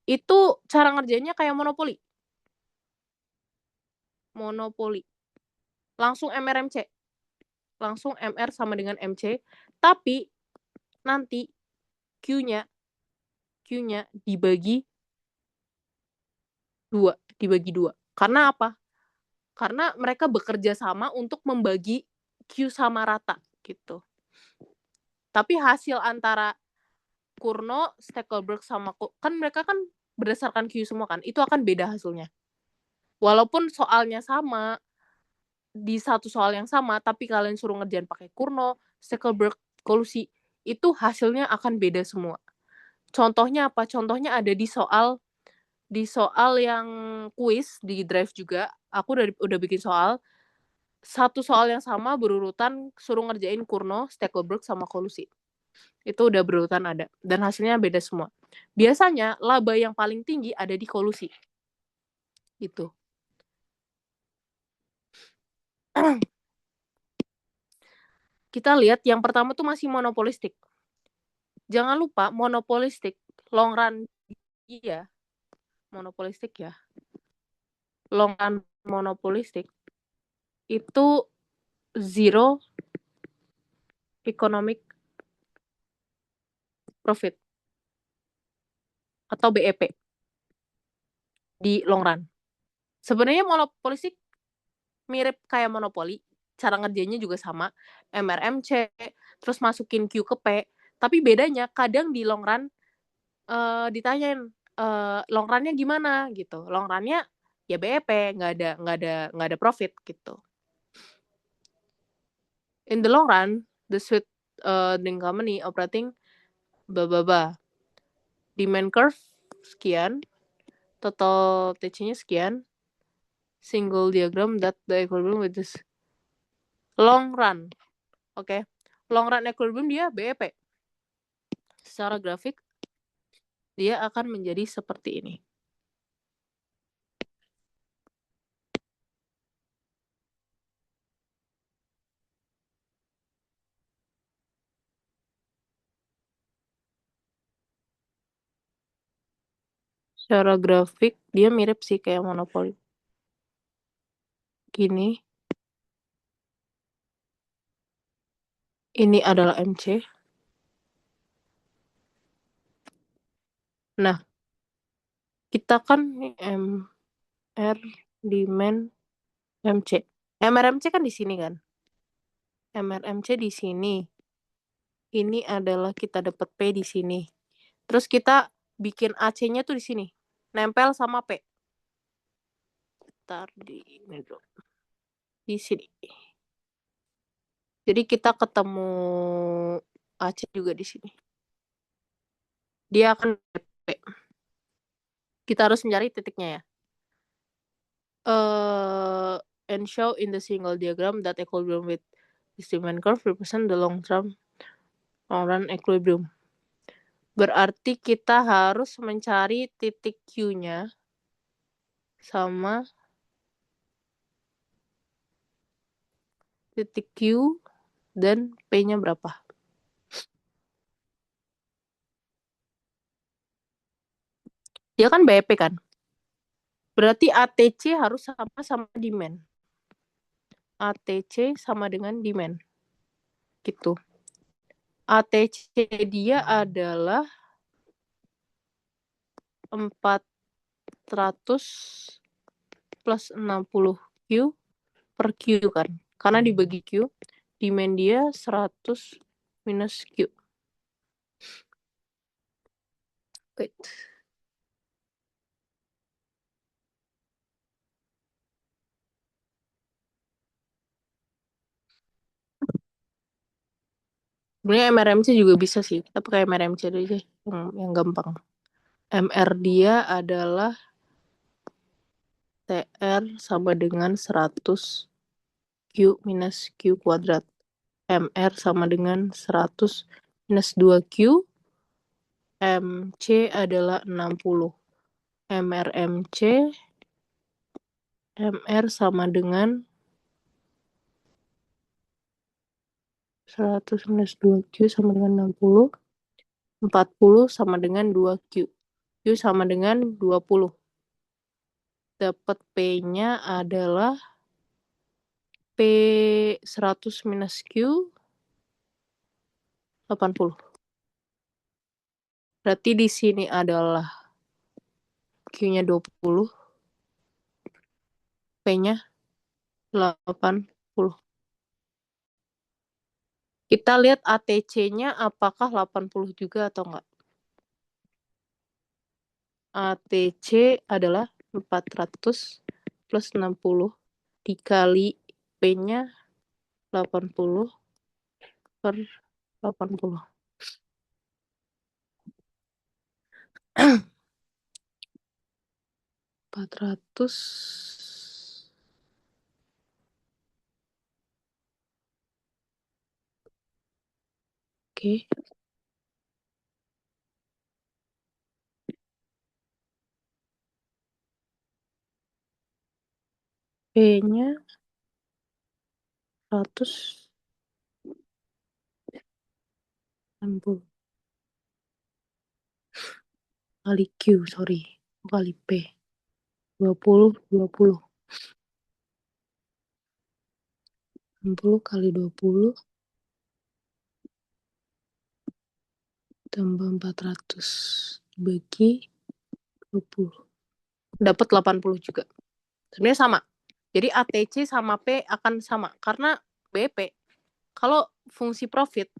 Speaker 1: itu cara ngerjainnya kayak monopoli. Langsung MR-MC. Langsung MR sama dengan MC. Tapi nanti Q-nya dibagi 2. Karena apa? Karena mereka bekerja sama untuk membagi Q sama rata gitu. Tapi hasil antara Kurno, Stackelberg sama kan mereka kan berdasarkan Q semua kan, itu akan beda hasilnya. Walaupun soalnya sama, di satu soal yang sama, tapi kalian suruh ngerjain pakai Kurno, Stackelberg, kolusi, itu hasilnya akan beda semua. Contohnya apa? Contohnya ada di soal yang kuis di Drive juga. Aku udah bikin soal. Satu soal yang sama berurutan suruh ngerjain Kurno, Stackelberg, sama kolusi. Itu udah berurutan ada. Dan hasilnya beda semua. Biasanya laba yang paling tinggi ada di kolusi. Gitu. Kita lihat yang pertama tuh masih monopolistik. Jangan lupa monopolistik long run iya. Monopolistik ya. Long run monopolistik itu zero economic profit atau BEP di long run. Sebenarnya monopolistik mirip kayak monopoli, cara ngerjainnya juga sama, MRMC, terus masukin Q ke P, tapi bedanya kadang di long run ditanyain long run-nya gimana gitu. Long run-nya ya BEP, nggak ada profit gitu. In the long run, the Sweet Drink Company operating blah blah blah. Demand curve sekian, total TC-nya sekian, single diagram that the equilibrium with this long run. Oke. Long run equilibrium dia BEP. Secara grafik dia akan menjadi seperti ini. Secara grafik dia mirip sih kayak monopoli. Gini. Ini adalah MC. Nah, kita kan MR demand MC. MRMC kan di sini kan. MRMC di sini. Ini adalah kita dapat P di sini. Terus kita bikin AC-nya tuh di sini. Nempel sama P. Ntar di sini. Jadi kita ketemu AC juga di sini. Dia akan P. Kita harus mencari titiknya ya. And show in the single diagram that equilibrium with this demand curve represent the long run equilibrium. Berarti kita harus mencari titik Q-nya sama titik Q dan P-nya berapa. Dia kan BEP kan. Berarti ATC harus sama demand. ATC sama dengan demand. Gitu. ATC dia adalah 400 plus 60 Q per Q kan. Karena dibagi Q, demand dia 100 minus Q. Wait. Sebenarnya MRMC juga bisa sih. Kita pakai MRMC aja yang gampang. MR dia adalah TR sama dengan 100 Q minus Q kuadrat. MR sama dengan 100 minus 2Q. MC adalah 60. MRMC MR sama dengan 100 minus 2Q sama dengan 60. 40 sama dengan 2Q. Q sama dengan 20. Dapat P-nya adalah P 100 minus Q 80. Berarti di sini adalah Q-nya 20. P-nya 80. Kita lihat ATC-nya apakah 80 juga atau enggak. ATC adalah 400 plus 60 dikali P-nya 80 per 80. 400. Oke. P-nya 160 kali Q, kali P. 20 60 kali 20 tambah 400 bagi 20. Dapat 80 juga. Sebenarnya sama. Jadi ATC sama P akan sama karena BP. Kalau fungsi profit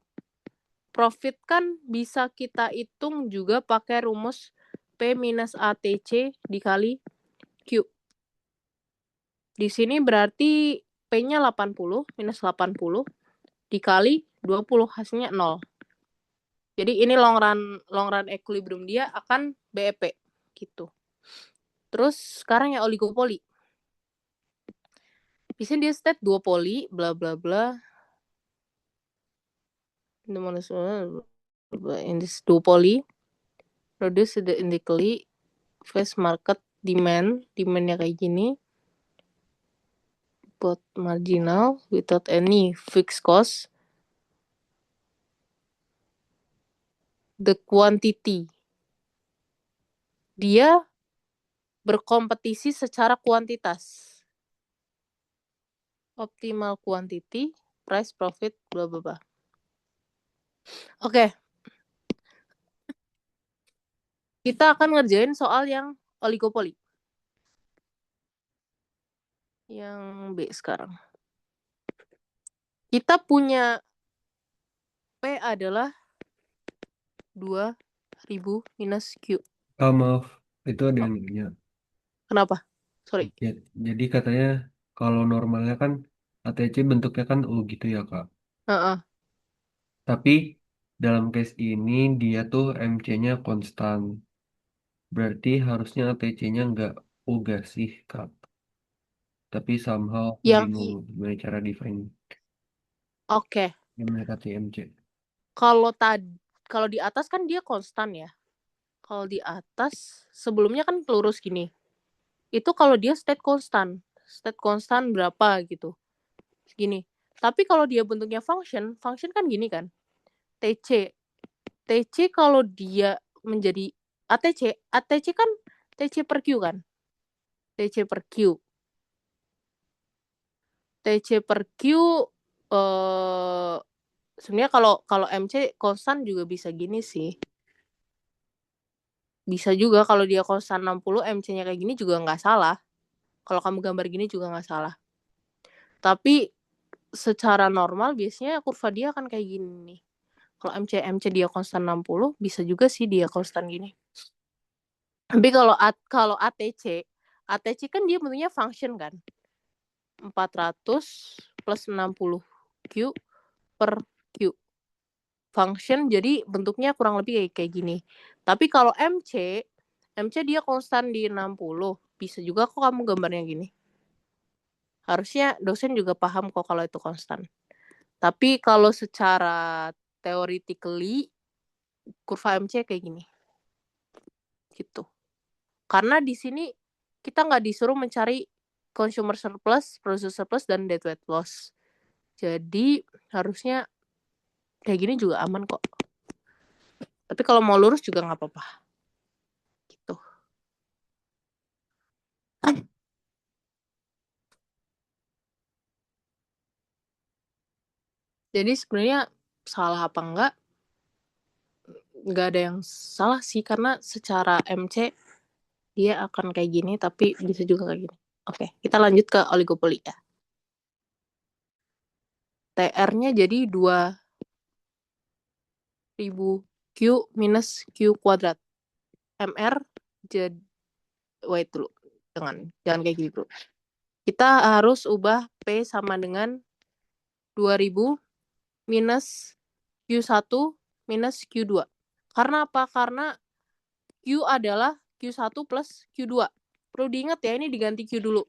Speaker 1: kan bisa kita hitung juga pakai rumus P minus ATC dikali Q. Di sini berarti P-nya 80 minus 80 dikali 20 hasilnya 0. Jadi ini long run equilibrium dia akan BEP gitu. Terus sekarang ya oligopoli. Bisa dia state duopoli bla bla bla. In this duopoli produce identically face market demandnya kayak gini, buat marginal without any fixed cost. The quantity dia berkompetisi secara kuantitas. Optimal quantity, price, profit, bla bla bla. Oke. Kita akan ngerjain soal yang oligopoli. Yang B sekarang. Kita punya P adalah 2000 minus Q.
Speaker 2: Maaf, itu ada yang nanya.
Speaker 1: Kenapa? Sorry.
Speaker 2: Ya, jadi katanya kalau normalnya kan ATC bentuknya kan U gitu ya Kak. Tapi dalam case ini dia tuh MC-nya konstan. Berarti harusnya ATC-nya nggak U gak sih Kak? Tapi somehow
Speaker 1: Yang
Speaker 2: bingung gimana cara define
Speaker 1: Oke.
Speaker 2: yang mendekati MC.
Speaker 1: Kalau di atas kan dia konstan ya. Kalau di atas sebelumnya kan lurus gini. itu kalau dia state constant berapa gitu, gini. Tapi kalau dia bentuknya function kan gini kan, TC kalau dia menjadi ATC kan TC per Q kan, TC per Q sebenarnya kalau MC konstan juga bisa gini sih. Bisa juga kalau dia konstan 60, MC-nya kayak gini juga nggak salah. Kalau kamu gambar gini juga nggak salah. Tapi secara normal biasanya kurva dia akan kayak gini nih. Kalau MC dia konstan 60, bisa juga sih dia konstan gini. Tapi kalau ATC kan dia bentuknya function kan. 400 plus 60 Q per Q. Function, jadi bentuknya kurang lebih kayak gini. Tapi kalau MC dia konstan di 60. Bisa juga kok kamu gambarnya gini. Harusnya dosen juga paham kok kalau itu konstan. Tapi kalau secara theoretically kurva MC kayak gini. Gitu. Karena di sini kita nggak disuruh mencari consumer surplus, producer surplus, dan deadweight loss. Jadi harusnya kayak gini juga aman kok. Tapi kalau mau lurus juga nggak apa-apa. Gitu. Jadi sebenarnya salah apa enggak? Nggak ada yang salah sih, karena secara MC dia akan kayak gini, tapi bisa juga kayak gini. Oke, kita lanjut ke oligopoli ya. TR-nya jadi 2000 Q minus Q kuadrat. MR jadi, wait dulu, jangan kayak gini dulu. Kita harus ubah P sama dengan 2000 minus Q1 minus Q2. Karena apa? Karena Q adalah Q1 plus Q2. Perlu diingat ya, ini diganti Q dulu.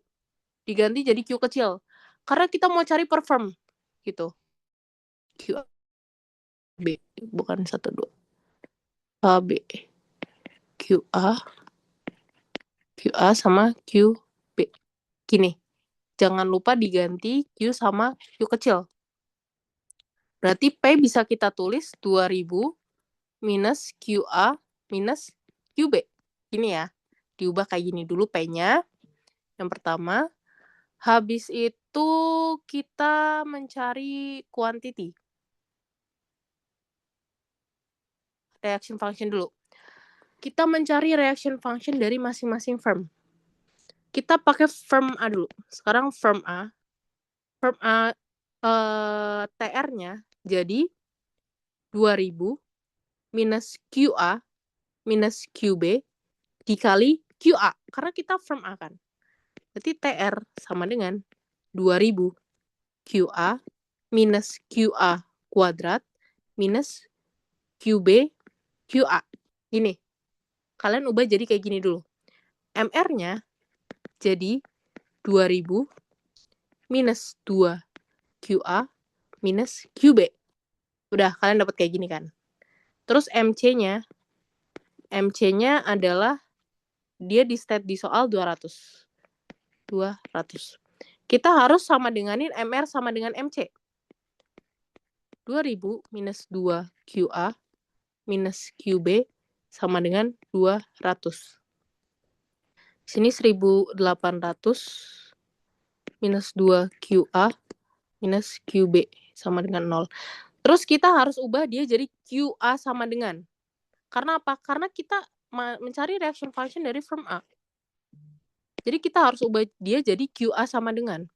Speaker 1: Diganti jadi Q kecil. Karena kita mau cari per firm. Gitu. Q B, bukan 1, 2. A, B. QA sama QB. Gini. Jangan lupa diganti Q sama Q kecil. Berarti P bisa kita tulis 2000 minus QA minus QB. Gini ya. Diubah kayak gini dulu P-nya. Yang pertama. Habis itu kita mencari quantity. Reaction function dulu. Kita mencari reaction function dari masing-masing firm. Kita pakai firm A dulu. Sekarang firm A. Firm A TR-nya jadi 2000 minus QA minus QB dikali QA. Karena kita firm A kan. Berarti TR sama dengan 2000 QA minus QA kuadrat minus QB QA. Gini. Kalian ubah jadi kayak gini dulu. MR-nya jadi 2000 minus 2 QA minus QB. Udah, kalian dapat kayak gini kan. Terus MC-nya adalah dia di state di soal 200. Kita harus sama denganin MR sama dengan MC. 2000 minus 2 QA minus QB sama dengan 200. Sini 1800 minus 2 QA minus QB sama dengan 0. Terus kita harus ubah dia jadi QA sama dengan. Karena apa? Karena kita mencari reaction function dari firm A. Jadi kita harus ubah dia jadi QA sama dengan.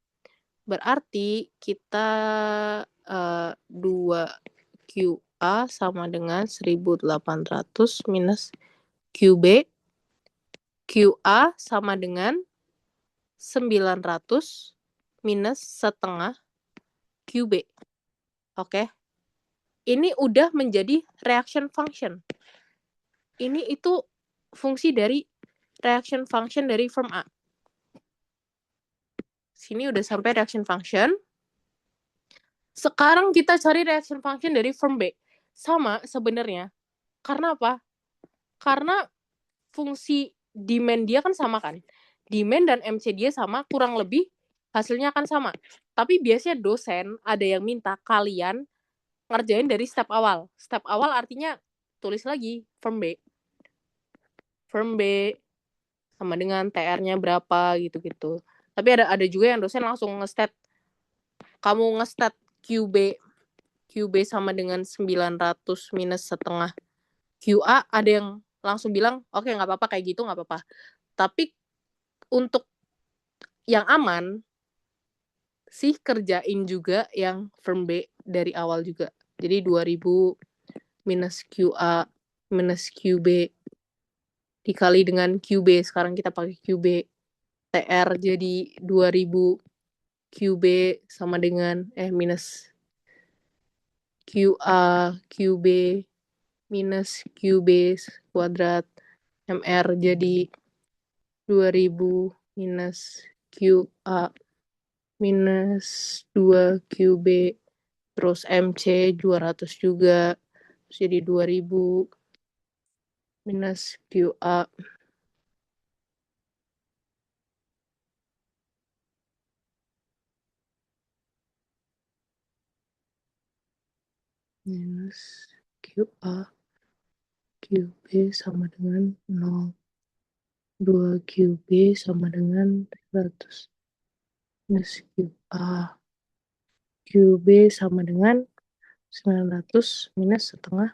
Speaker 1: Berarti kita 2 QA sama dengan 1800 minus QB. QA sama dengan 900 minus setengah QB. Oke. Ini udah menjadi reaction function. Ini itu fungsi dari reaction function dari firm A. Sini udah sampai reaction function. Sekarang kita cari reaction function dari firm B. Sama sebenarnya. Karena apa? Karena fungsi demand dia kan sama kan. demand dan MC dia sama, kurang lebih hasilnya akan sama. Tapi biasanya dosen ada yang minta kalian ngerjain dari step awal. Step awal artinya tulis lagi form B. Form B sama dengan TR-nya berapa gitu-gitu. Tapi ada juga yang dosen langsung ngestat. Kamu ngestat QB sama dengan 900 minus setengah QA, ada yang langsung bilang, oke nggak apa-apa kayak gitu nggak apa-apa. Tapi untuk yang aman sih kerjain juga yang firm B dari awal juga. Jadi 2000 minus QA minus QB dikali dengan QB. Sekarang kita pakai QB. TR jadi 2000 QB sama dengan minus QA QB minus QB kuadrat MR jadi 2000 minus QA minus 2 QB terus MC 200 juga terus jadi 2000 minus QA minus QA QB sama dengan 0 2 QB sama dengan 300 minus QA QB sama dengan 900 minus setengah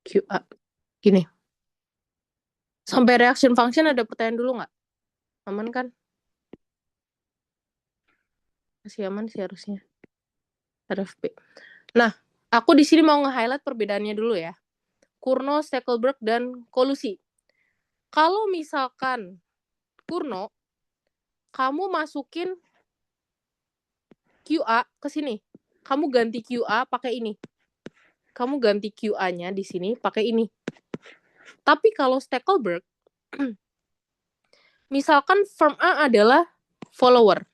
Speaker 1: QA. Gini. Sampai reaction function ada pertanyaan dulu nggak? Aman kan? Masih aman sih harusnya. RFP. Nah, aku di sini mau nge-highlight perbedaannya dulu ya. Cournot, Stackelberg, dan kolusi. Kalau misalkan Cournot, kamu masukin QA ke sini. Kamu ganti QA pakai ini. Kamu ganti QA-nya di sini pakai ini. Tapi kalau Stackelberg, misalkan firm A adalah follower.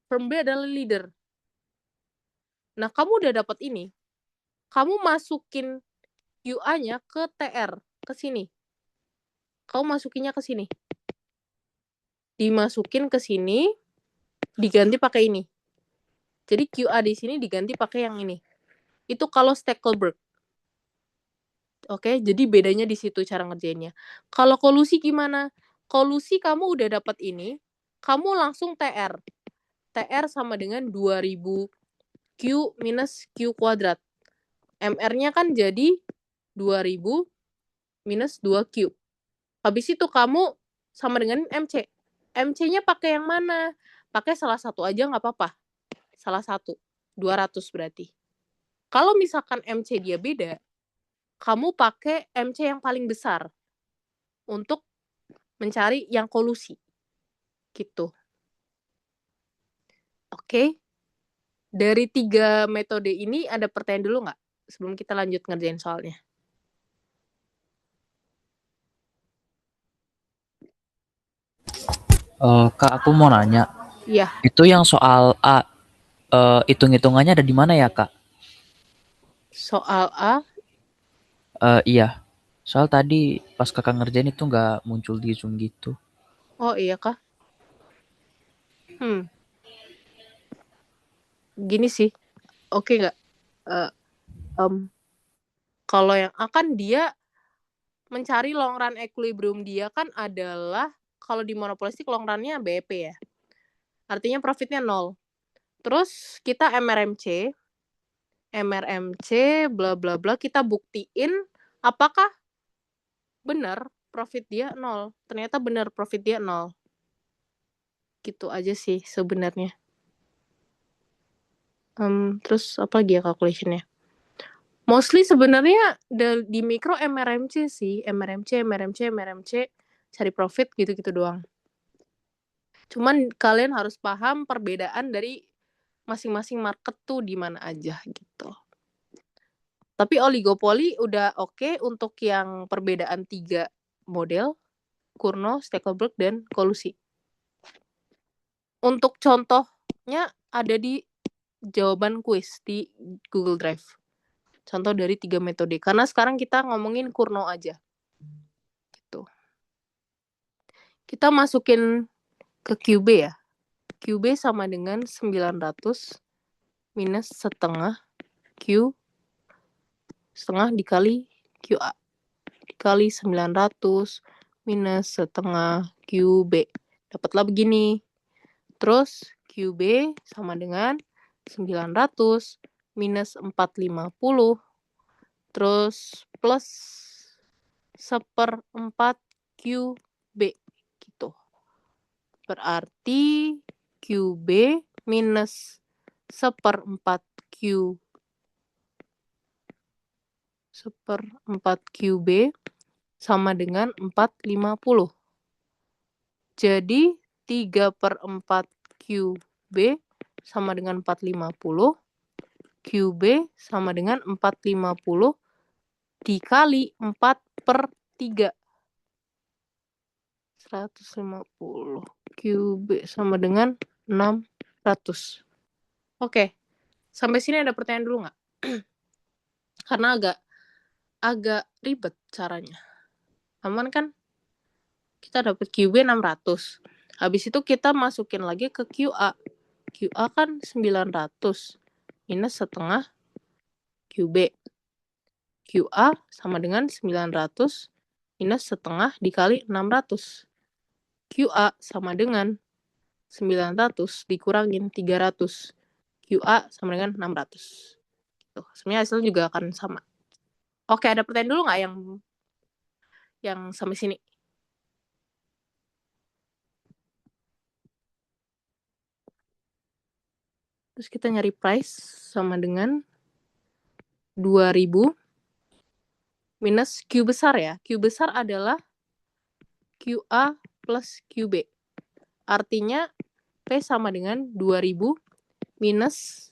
Speaker 1: Firm B adalah leader. Nah, kamu udah dapat ini. Kamu masukin QA-nya ke TR, ke sini. Kamu masukinnya ke sini. Dimasukin ke sini, diganti pakai ini. Jadi QA di sini diganti pakai yang ini. Itu kalau Stackelberg. Oke, jadi bedanya di situ cara ngerjainnya. Kalau kolusi gimana? Kolusi kamu udah dapat ini, kamu langsung TR. TR sama dengan 2000 Q minus Q kuadrat. MR-nya kan jadi 2000 minus 2Q. Habis itu kamu sama dengan MC. MC-nya pakai yang mana? Pakai salah satu aja nggak apa-apa. Salah satu. 200 berarti. Kalau misalkan MC dia beda, kamu pakai MC yang paling besar untuk mencari yang kolusi. Gitu. Oke. Dari 3 metode ini ada pertanyaan dulu nggak? Sebelum kita lanjut ngerjain soalnya.
Speaker 4: Kak, aku mau nanya.
Speaker 1: Iya.
Speaker 4: Itu yang soal A, hitung-hitungannya ada di mana ya, Kak?
Speaker 1: Soal A.
Speaker 4: Iya. Soal tadi pas kakak ngerjain itu nggak muncul di Zoom gitu.
Speaker 1: Oh iya kah? Gini sih. Oke nggak? Kalau yang A kan dia mencari long run equilibrium dia kan adalah kalau di monopolistik long run-nya BEP ya. Artinya profitnya 0. Terus kita MRMC bla bla bla kita buktiin apakah benar profit dia 0. Ternyata benar profit dia 0. Gitu aja sih sebenarnya. Terus apa lagi ya calculation-nya? Mostly sebenarnya di mikro MRMC sih, MRMC, cari profit gitu-gitu doang. Cuman kalian harus paham perbedaan dari masing-masing market tuh di mana aja gitu. Tapi oligopoli udah oke untuk yang perbedaan 3 model, Cournot, Stackelberg, dan kolusi. Untuk contohnya ada di jawaban kuis di Google Drive. Contoh dari 3 metode. Karena sekarang kita ngomongin Kurno aja. Gitu. Kita masukin ke QB ya. QB sama dengan 900 minus setengah Q setengah dikali QA. Dikali 900 minus setengah QB. Dapatlah begini. Terus QB sama dengan 900 minus 450. Terus plus 1/4 QB. Gitu. Berarti QB minus 1/4 QB sama dengan 450. Jadi 3/4 QB sama dengan 450. QB sama dengan 450 dikali 4/3. 150. QB sama dengan 600. Oke. Sampai sini ada pertanyaan dulu nggak? Karena agak ribet caranya. Aman kan? Kita dapat QB 600. Habis itu kita masukin lagi ke QA. QA kan 900 minus setengah QB. QA sama dengan 900 minus setengah dikali 600. QA sama dengan 900 dikurangin 300. QA sama dengan 600. Tuh, sebenarnya hasilnya juga akan sama. Oke, ada pertanyaan dulu nggak yang sampai sini? Terus kita nyari price sama dengan 2000 minus Q besar ya. Q besar adalah QA plus QB. Artinya P sama dengan 2000 minus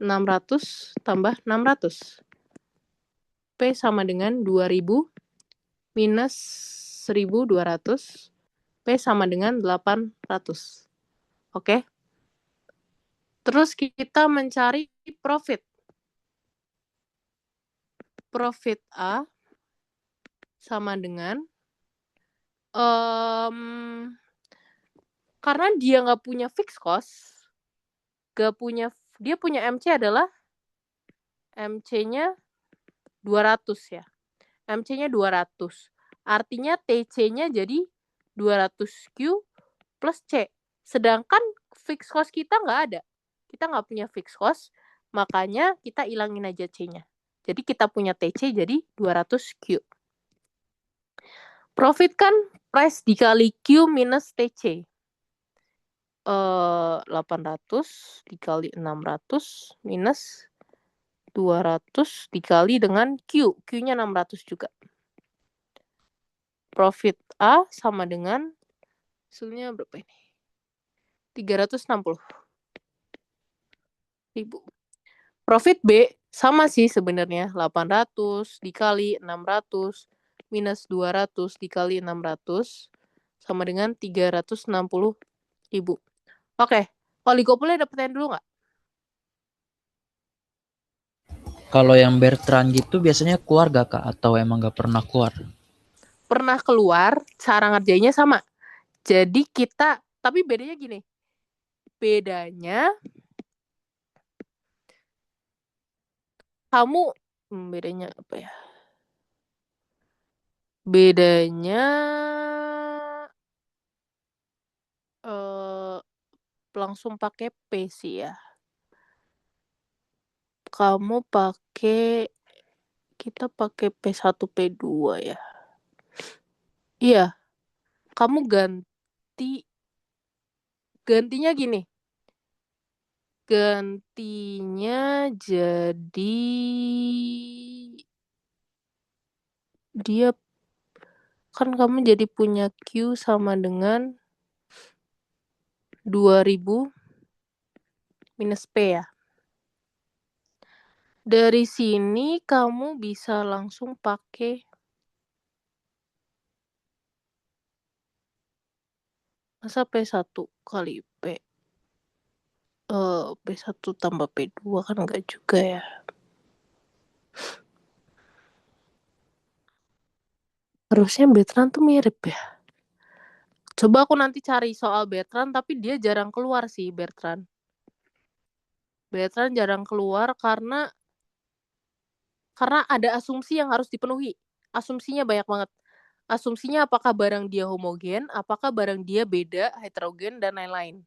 Speaker 1: 600 tambah 600. P sama dengan 2000 minus 1200. P sama dengan 800. Oke. Terus kita mencari profit. Profit A sama dengan karena dia nggak punya fixed cost, dia punya MC adalah MC-nya 200 ya. MC-nya 200. Artinya TC-nya jadi 200Q plus C. Sedangkan fixed cost kita nggak ada. Kita nggak punya fixed cost, makanya kita ilangin aja C-nya. Jadi kita punya TC jadi 200Q. Profit kan price dikali Q minus TC. 800 dikali 600 minus 200 dikali dengan Q. Q-nya 600 juga. Profit A sama dengan hasilnya berapa ini? 360.000. Profit B sama sih sebenarnya. 800 dikali 600 minus 200 dikali 600 sama dengan 360.000. Oke. Oligopoli ada pertanyaan dulu nggak?
Speaker 4: Kalau yang Bertrand gitu biasanya keluar gak Kak? Atau emang gak pernah keluar?
Speaker 1: Pernah keluar, cara ngerjainnya sama. Jadi kita, tapi bedanya gini. Bedanya, bedanya apa ya? Bedanya, langsung pakai P sih ya. Kita pakai P1, P2 ya. Iya, kamu gantinya gini. Gantinya jadi dia kan kamu jadi punya Q sama dengan 2000 minus P ya. Dari sini kamu bisa langsung pakai masa P1 kali P. P1 tambah P2 kan enggak juga ya. Harusnya Bertrand tuh mirip ya. Coba aku nanti cari soal Bertrand, tapi dia jarang keluar sih Bertrand. Bertrand jarang keluar karena ada asumsi yang harus dipenuhi. Asumsinya banyak banget. Asumsinya apakah barang dia homogen, apakah barang dia beda, heterogen, dan lain-lain.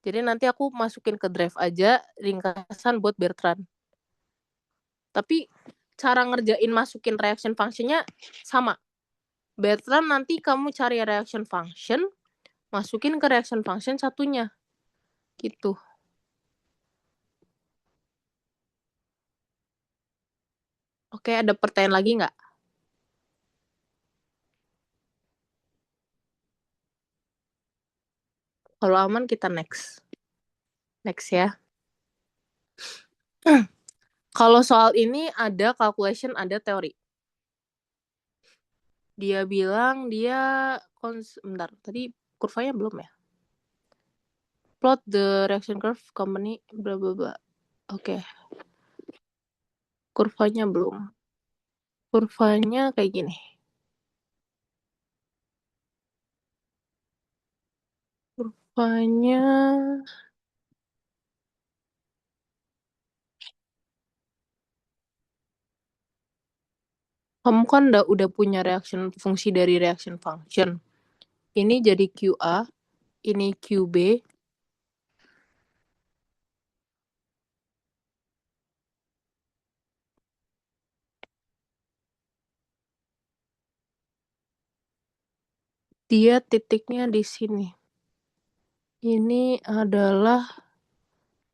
Speaker 1: Jadi nanti aku masukin ke drive aja ringkasan buat Bertrand. Tapi cara ngerjain masukin reaction functionnya sama. Bertrand nanti kamu cari reaction function, masukin ke reaction function satunya. Gitu. Oke, ada pertanyaan lagi nggak? Kalau aman kita next. Next ya. Kalau soal ini ada calculation, ada teori. Dia bilang dia bentar, tadi kurvanya belum ya? Plot the reaction curve company bla bla bla. Oke. Kurvanya belum. Kurvanya kayak gini. Kurvanya kamu kan udah punya reaction fungsi dari reaction function. Ini jadi QA, ini QB. Dia titiknya di sini. Ini adalah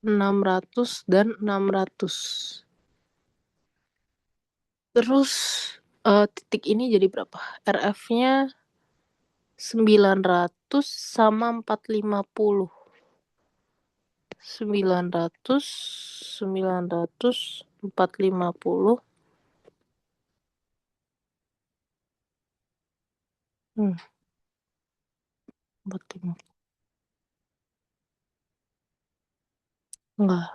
Speaker 1: 600 dan 600. Terus titik ini jadi berapa? RF-nya 900 sama 450. 900, 450. 45. Enggak.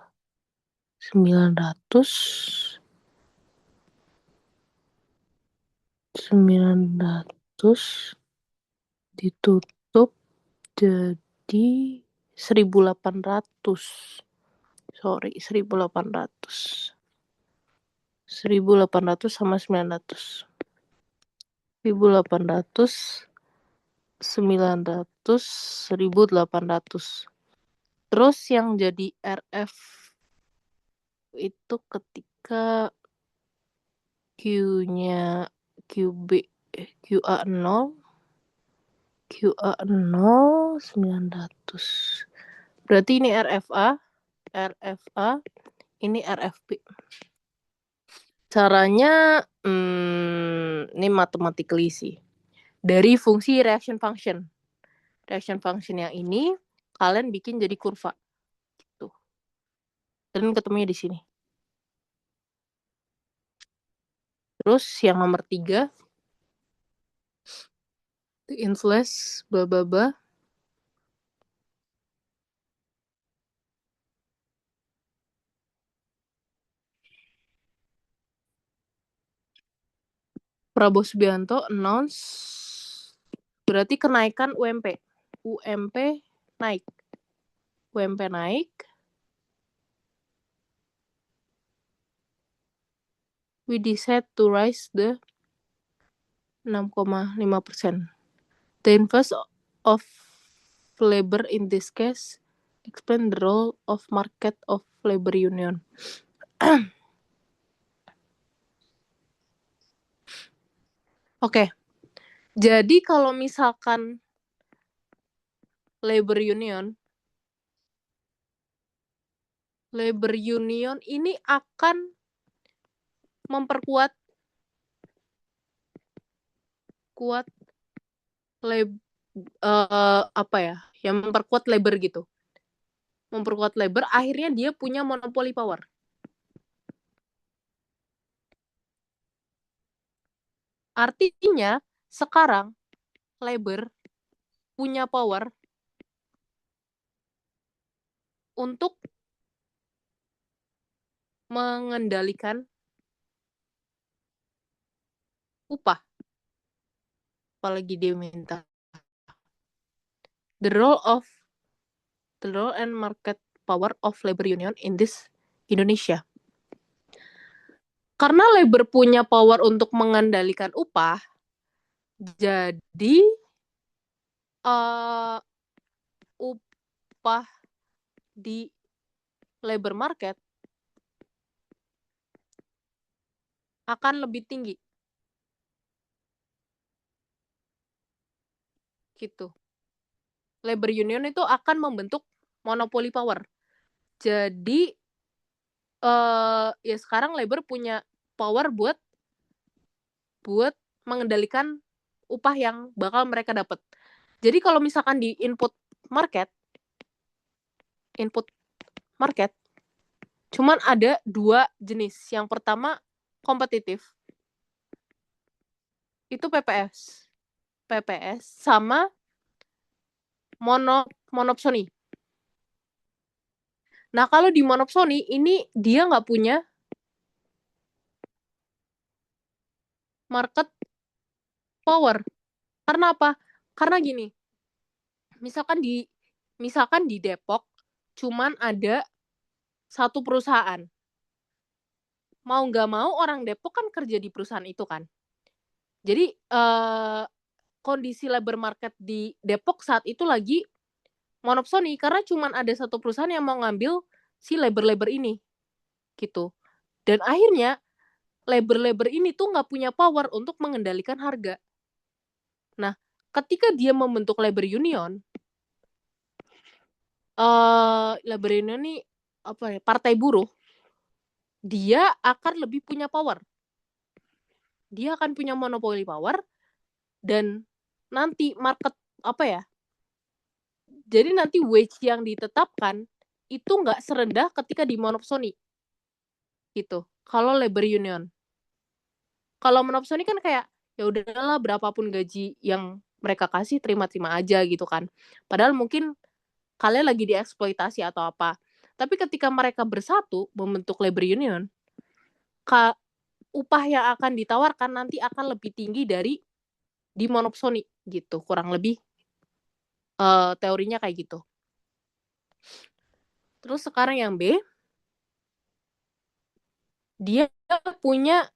Speaker 1: 900 ditutup jadi 1800. Sorry, 1800. 1800 sama 900. 1800, 900, 1800. Terus yang jadi RF itu ketika Q-nya QB, QA 0, QA 0, 900. Berarti ini RFA, ini RFB. Caranya, ini mathematically sih. Dari fungsi reaction function. Reaction function yang ini, kalian bikin jadi kurva. Tuh. Dan ketemunya di sini. Terus yang nomor 3, the influence, bla bla bla. Prabowo Subianto announce berarti kenaikan UMP. UMP naik. UMP naik. We decide to raise the 6,5%. The inverse of labor in this case explain the role of market of labor union. Oke. Jadi kalau misalkan labor union ini akan memperkuat memperkuat labor gitu. Memperkuat labor, akhirnya dia punya monopoli power. Artinya, sekarang labor punya power untuk mengendalikan upah. apalagi dia minta the role and market power of labor union in this Indonesia. Karena labor punya power untuk mengendalikan upah, jadi upah di labor market akan lebih tinggi. Gitu. Labor union itu akan membentuk monopoli power. Jadi ya sekarang labor punya power buat mengendalikan upah yang bakal mereka dapat. Jadi kalau misalkan di input market cuman ada 2 jenis. Yang pertama kompetitif. Itu PPS sama monopsoni. Nah, kalau di monopsoni ini dia nggak punya market power. Karena apa? Karena gini, misalkan di Depok cuman ada satu perusahaan. Mau nggak mau orang Depok kan kerja di perusahaan itu kan. Jadi kondisi labor market di Depok saat itu lagi monopsoni karena cuman ada satu perusahaan yang mau ngambil si labor ini gitu. Dan akhirnya labor ini tuh nggak punya power untuk mengendalikan harga. Nah, ketika dia membentuk labor union nih apa ya, partai buruh, dia akan lebih punya power. Dia akan punya monopoli power dan nanti market apa ya? Jadi nanti wage yang ditetapkan itu nggak serendah ketika di monopsoni. Gitu. Kalau labor union. Kalau monopsoni kan kayak ya udahlah berapapun gaji yang mereka kasih terima-terima aja gitu kan. Padahal mungkin kalian lagi dieksploitasi atau apa. Tapi ketika mereka bersatu membentuk labor union, upah yang akan ditawarkan nanti akan lebih tinggi dari di monopsoni gitu. Kurang lebih teorinya kayak gitu. Terus sekarang yang B, dia punya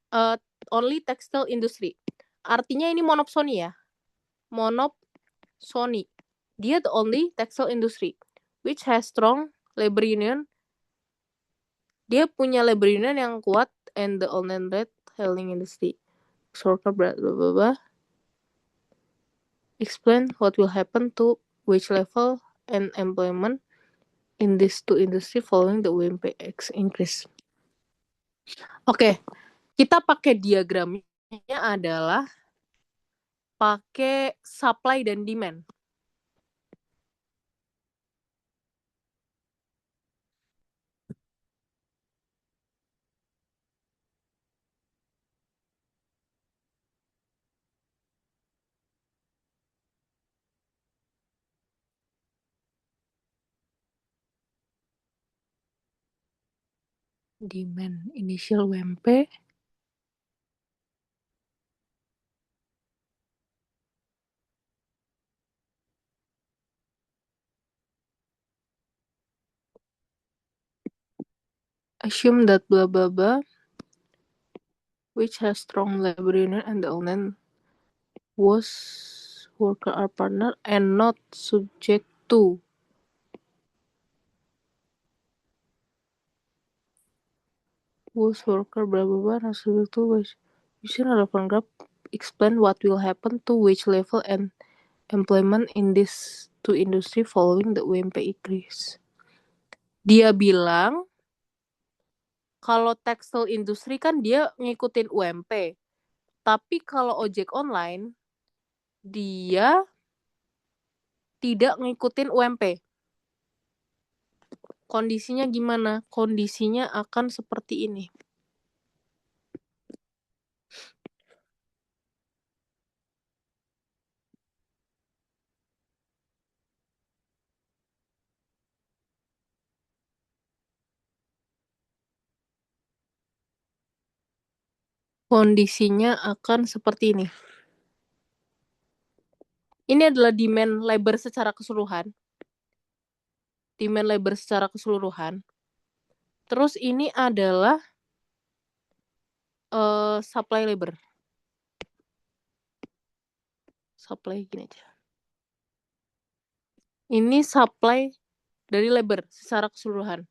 Speaker 1: only textile industry. Artinya ini monopsoni ya. Monopsoni. Dia the only textile industry which has strong labor union. Dia punya labor union yang kuat and the online red hailing industry. Worker blah blah blah blah. Explain what will happen to wage level and employment in these two industry following the UMP increase. Oke, kita pakai diagramnya adalah pakai supply dan demand. Demand initial UMP assume that blah blah blah which has strong labor union and the online was worker are partner and not subject to was worker blah blah blah not subject to wage. Using a graph explain what will happen to wage level and employment in this two industry following the UMP increase. Dia bilang kalau tekstil industri kan dia ngikutin UMP. Tapi kalau ojek online dia tidak ngikutin UMP. Kondisinya gimana? Kondisinya akan seperti ini. Kondisinya akan seperti ini. Ini adalah demand labor secara keseluruhan. Demand labor secara keseluruhan. Terus ini adalah supply labor. Supply gini aja. Ini supply dari labor secara keseluruhan.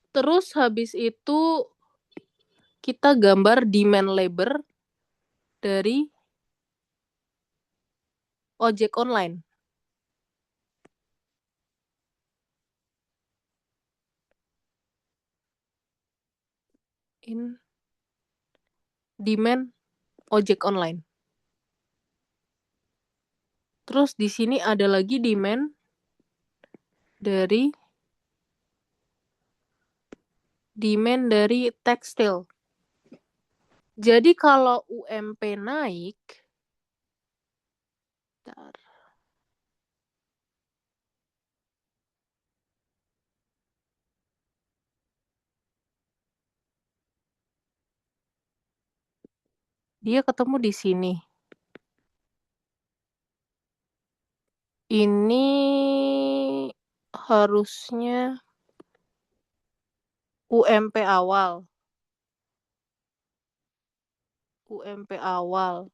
Speaker 1: Terus habis itu kita gambar demand labor dari ojek online. In demand ojek online. Terus di sini ada lagi demand dari tekstil. Jadi kalau UMP naik, bentar. Dia ketemu di sini. Ini harusnya UMP awal. UMP awal.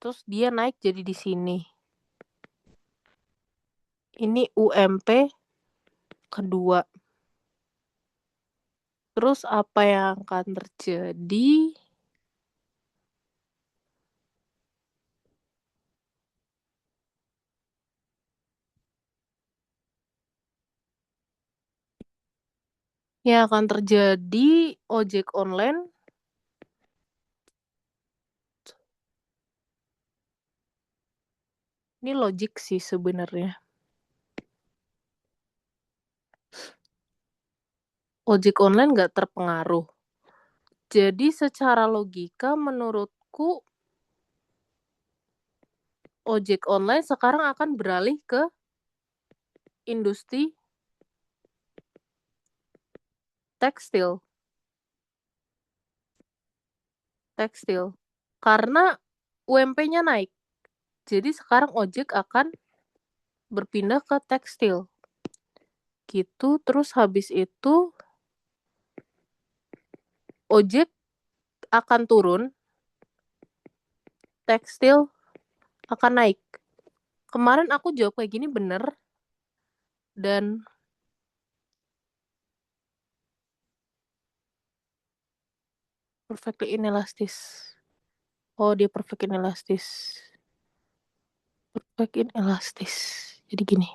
Speaker 1: Terus dia naik jadi di sini. Ini UMP kedua. Terus apa yang akan terjadi? Yang akan terjadi ojek online ini logik sih sebenarnya. Ojek online nggak terpengaruh. Jadi secara logika menurutku ojek online sekarang akan beralih ke industri tekstil. Karena UMP-nya naik. Jadi sekarang ojek akan berpindah ke tekstil. Gitu, terus habis itu ojek akan turun, tekstil akan naik. Kemarin aku jawab kayak gini bener, dan perfectly inelastis. Oh, dia perfect inelastis. Perfect inelastis. Jadi gini.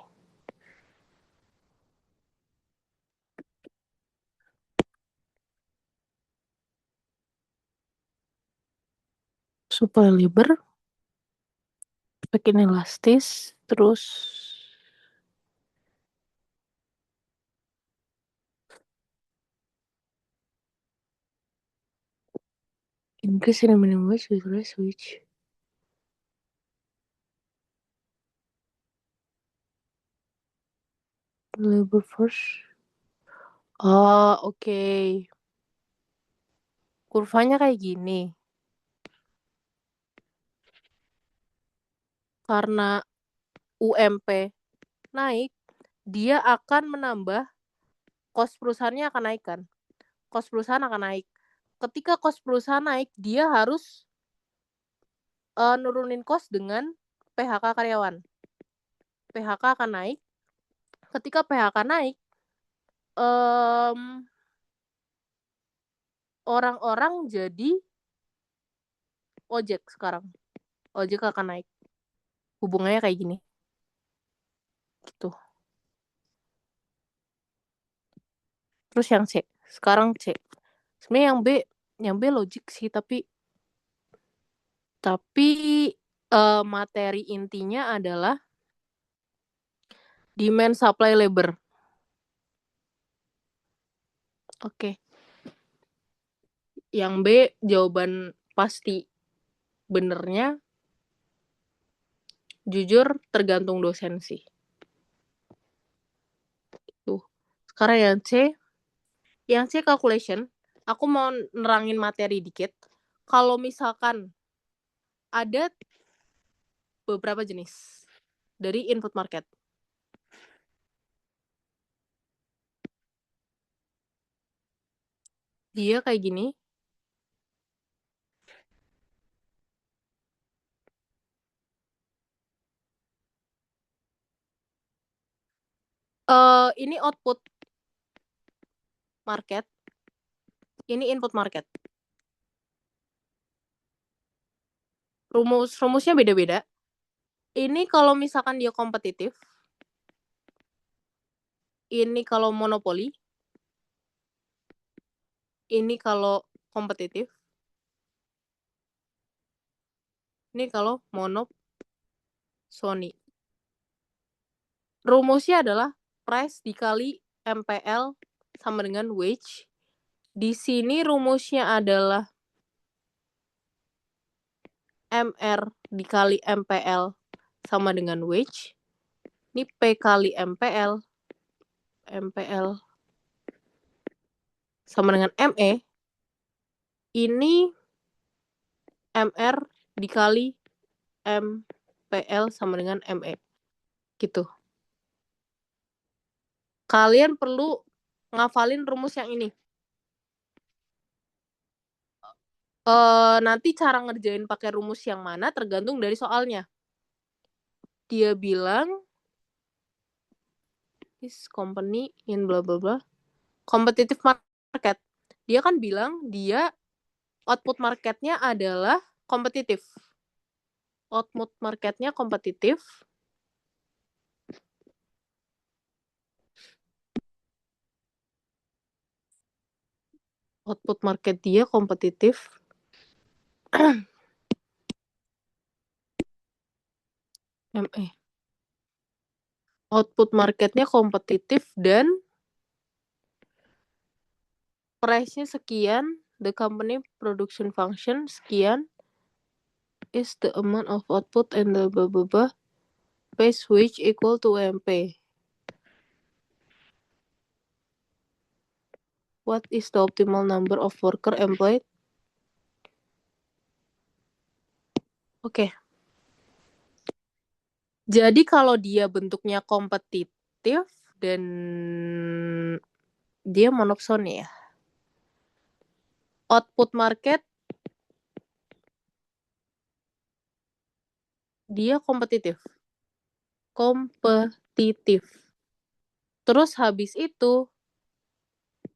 Speaker 1: Supply labor, perfect inelastis, terus increase in minimum wage with raise wage. Labor force. Oh, oke. Kurvanya kayak gini. Karena UMP naik, dia akan menambah kos perusahaannya akan naik kan. Kos perusahaan akan naik. Ketika kos perusahaan naik, dia harus nurunin kos dengan PHK karyawan. PHK akan naik. Ketika PHK naik, orang-orang jadi ojek sekarang. Ojek akan naik. Hubungannya kayak gini. Gitu. Terus yang C. Sekarang C. Sebenarnya yang B logik sih, tapi materi intinya adalah demand supply labor. Oke. Yang B jawaban pasti benernya jujur tergantung dosen sih. Tuh. Sekarang yang C calculation. Aku mau nerangin materi dikit. Kalau misalkan ada beberapa jenis dari input market. Dia kayak gini. Ini output market. Ini input market. Rumusnya beda-beda. Ini kalau misalkan dia kompetitif. Ini kalau monopoli. Ini kalau kompetitif. Ini kalau Sony. Rumusnya adalah price dikali MPL sama dengan wage. Di sini rumusnya adalah MR dikali MPL sama dengan wage. Ini P kali MPL sama dengan ME. Ini MR dikali MPL sama dengan ME. Gitu. Kalian perlu ngafalin rumus yang ini. Nanti cara ngerjain pakai rumus yang mana tergantung dari soalnya. Dia bilang this company in bla bla bla competitive market. Dia kan bilang dia output marketnya adalah kompetitif. Output marketnya kompetitif. Output market dia kompetitif. ME. Output marketnya kompetitif dan price-nya sekian, the company production function sekian is the amount of output and the blah blah blah base wage equal to UMP. What is the optimal number of worker employed? Oke. Jadi kalau dia bentuknya kompetitif dan dia monopsoni ya. Output market dia kompetitif. Terus habis itu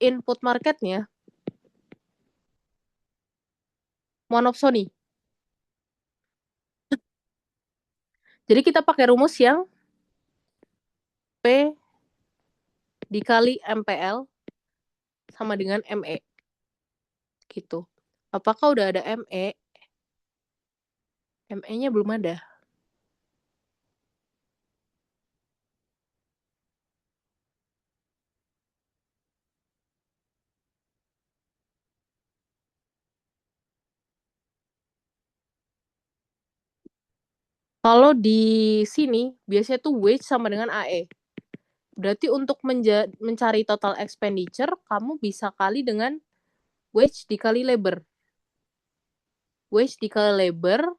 Speaker 1: input marketnya monopsoni. Jadi kita pakai rumus yang P dikali MPL sama dengan ME. Gitu. Apakah udah ada ME? ME-nya belum ada. Kalau di sini biasanya tuh wage sama dengan AE. Berarti untuk mencari total expenditure, kamu bisa kali dengan wage dikali labor. Wage dikali labor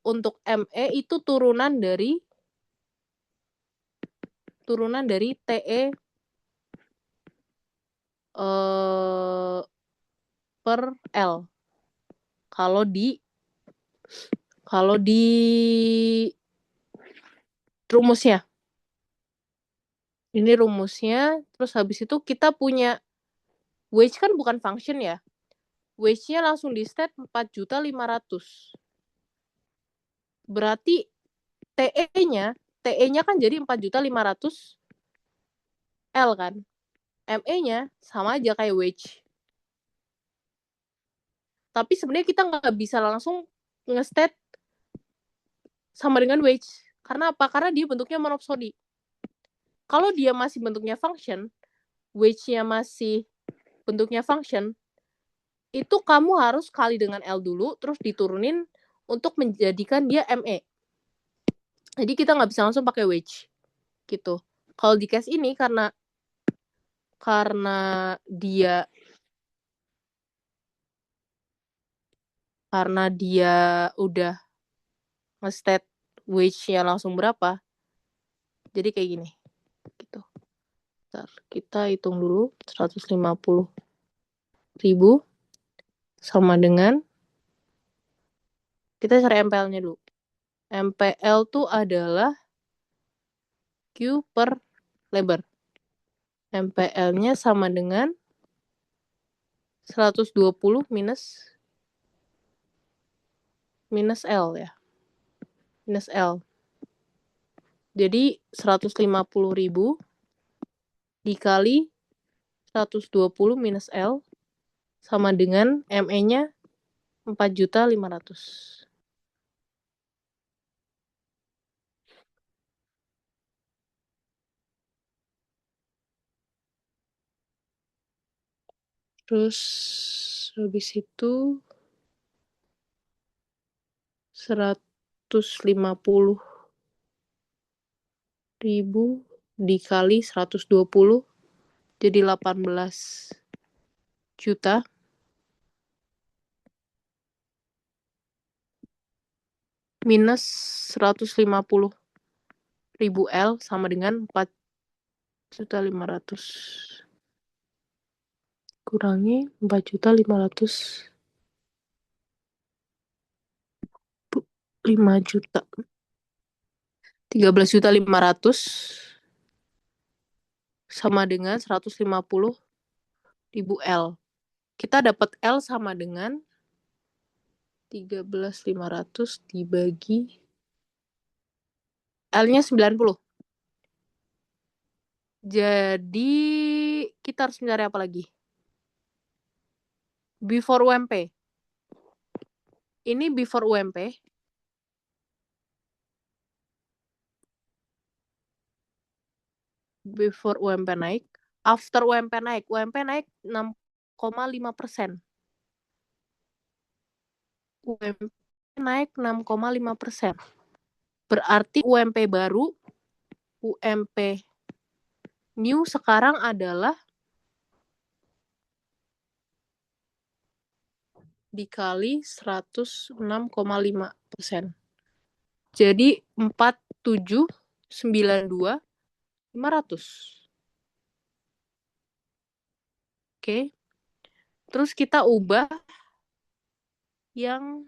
Speaker 1: untuk ME itu turunan dari TE per L. Kalau di rumusnya. Ini rumusnya, terus habis itu kita punya wage kan bukan function ya. Wage-nya langsung di state 4.500.000. Berarti TE-nya kan jadi 4.500.000 L kan. ME-nya sama aja kayak wage. Tapi sebenarnya kita nggak bisa langsung nge-state sama dengan wage. Karena apa? Karena dia bentuknya monopsoni. Kalau dia masih bentuknya function, wage-nya masih bentuknya function, itu kamu harus kali dengan L dulu, terus diturunin untuk menjadikan dia ME. Jadi kita nggak bisa langsung pakai wage. Gitu. Kalau di case ini karena dia udah nge-state wage-nya langsung berapa. Jadi kayak gini. Gitu. Bentar, kita hitung dulu. 150.000 sama dengan, kita cari MPL-nya dulu. MPL tuh adalah Q per lebar. MPL-nya sama dengan 120 minus L ya. Minus L. Jadi 150.000 dikali 120 minus L sama dengan ME-nya 4.500.000. Terus habis itu 150.000 dikali 120 jadi 18 juta. Minus 150.000 L sama dengan 4.500.000. Kurangi 4.500.000. 5 juta. 13.500.000 sama dengan 150.000 L. Kita dapat L sama dengan 13.500 dibagi L-nya 90. Jadi kita harus mencari apa lagi? Before UMP. Ini before UMP. Before UMP naik. After UMP naik. UMP naik 6,5%. UMP naik 6,5%. Berarti UMP baru, UMP new sekarang adalah dikali 106,5%. Jadi 4.792.500. Oke. Terus kita ubah yang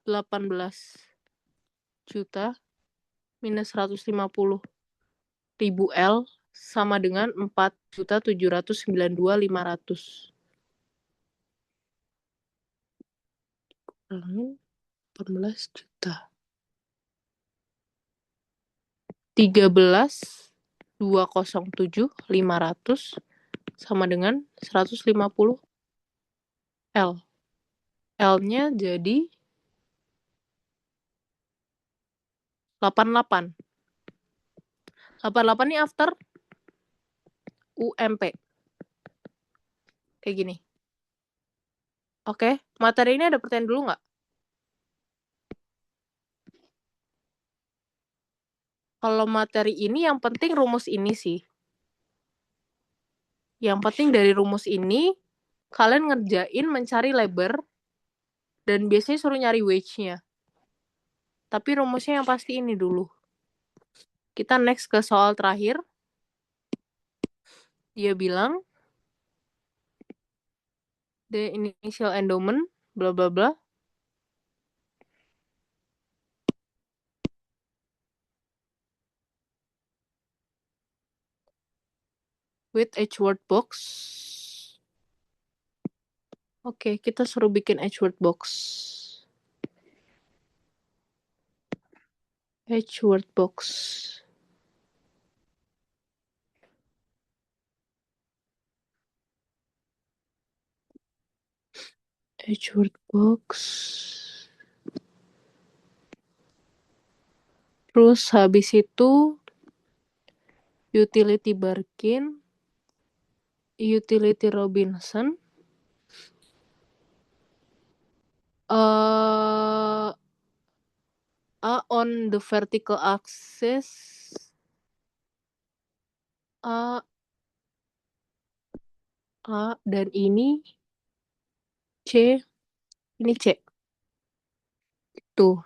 Speaker 1: 18 juta minus 150.000 L sama dengan 4.792.500. 18 juta. 13.207.500 sama dengan 150 L. L-nya jadi 88. 88 ini after UMP. Kayak gini. Oke, materi ini ada pertanyaan dulu nggak? Kalau materi ini yang penting rumus ini sih. Yang penting dari rumus ini, kalian ngerjain mencari labor, dan biasanya suruh nyari wage-nya. Tapi rumusnya yang pasti ini dulu. Kita next ke soal terakhir. Dia bilang, the initial endowment, bla bla bla. With H word box. Oke, kita suruh bikin H word box. H word box. H word box. Terus habis itu utility Barkin, utility Robinson, on the vertical axis, A dan ini C, ini C. Tuh.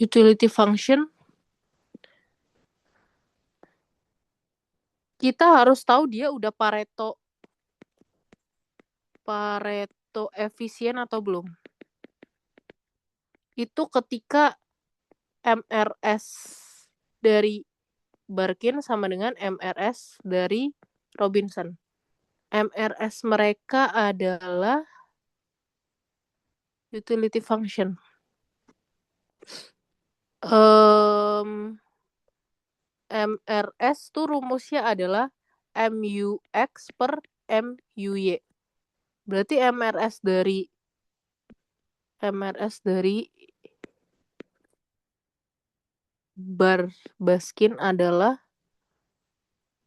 Speaker 1: utility function, kita harus tahu dia udah Pareto efisien atau belum. Itu ketika MRS dari Barkin sama dengan MRS dari Robinson. MRS mereka adalah utility function. MRS tuh rumusnya adalah MUX per MUY. Berarti MRS dari Baskin adalah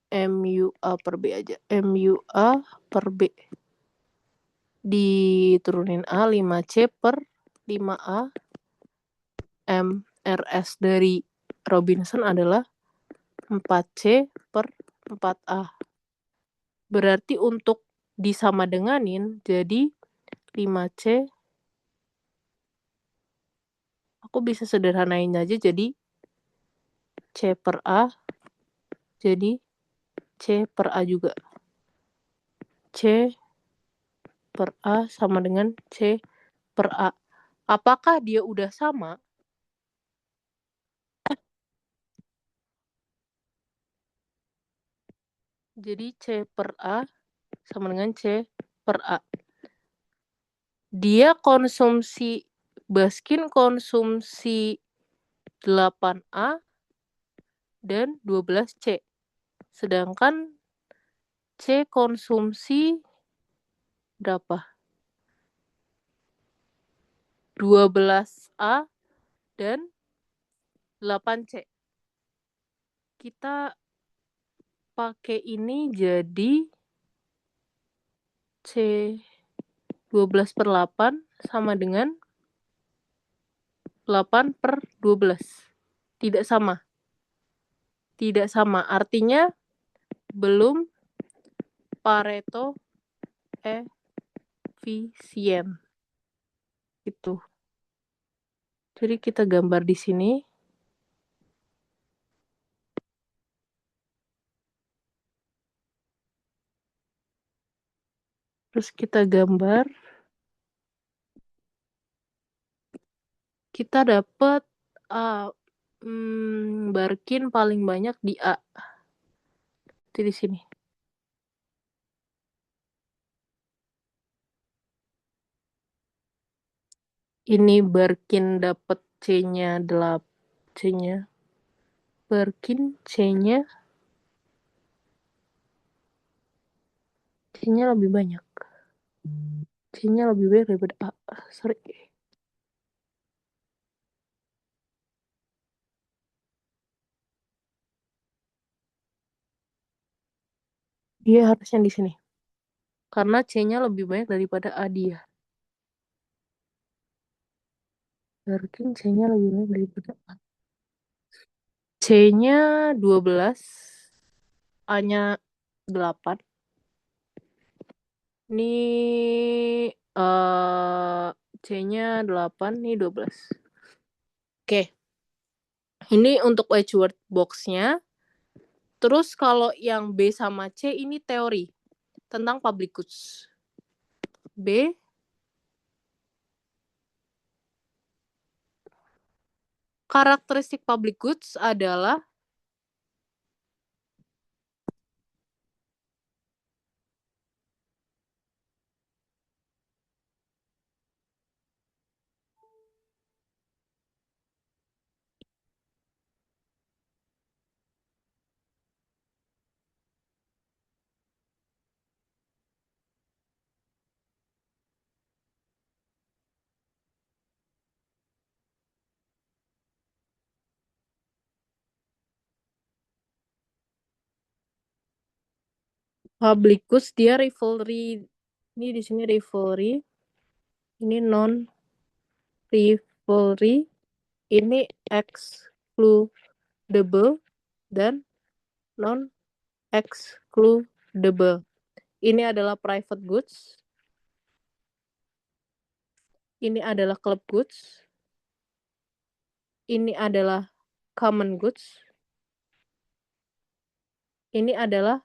Speaker 1: MUA per B aja. MUA per B. Diturunin A, 5C per 5A. MRS dari Robinson adalah 4C per 4A. Berarti untuk disama denganin, jadi 5C. Aku bisa sederhanain aja jadi C per A. Jadi C per A juga. C per A sama dengan C per A. Apakah dia udah sama? Jadi C per A sama dengan C per A. Dia Baskin konsumsi 8A dan 12C. Sedangkan C konsumsi berapa? 12A dan 8C. Kita pakai ini jadi C 12 per 8 sama dengan 8 per 12. Tidak sama. Artinya belum Pareto efisien. Itu. Jadi kita gambar di sini. Terus kita gambar. Kita dapat Barkin paling banyak di A. Itu di sini. Ini Barkin dapat C-nya 8. Barkin C-nya lebih banyak. C-nya lebih banyak daripada A. Sorry. Dia harusnya di sini. Karena C-nya lebih banyak daripada A dia. Barkin C-nya lebih banyak daripada A. C-nya 12. A-nya 8. Ini C-nya 8, ini 12. Oke. Ini untuk Wedgeworth box-nya. Terus kalau yang B sama C ini teori tentang public goods. B karakteristik public goods adalah public goods dia rivalry. Ini di sini rivalry. Ini non rivalry. Ini excludable dan non excludable. Ini adalah private goods. Ini adalah club goods. ini adalah common goods, ini adalah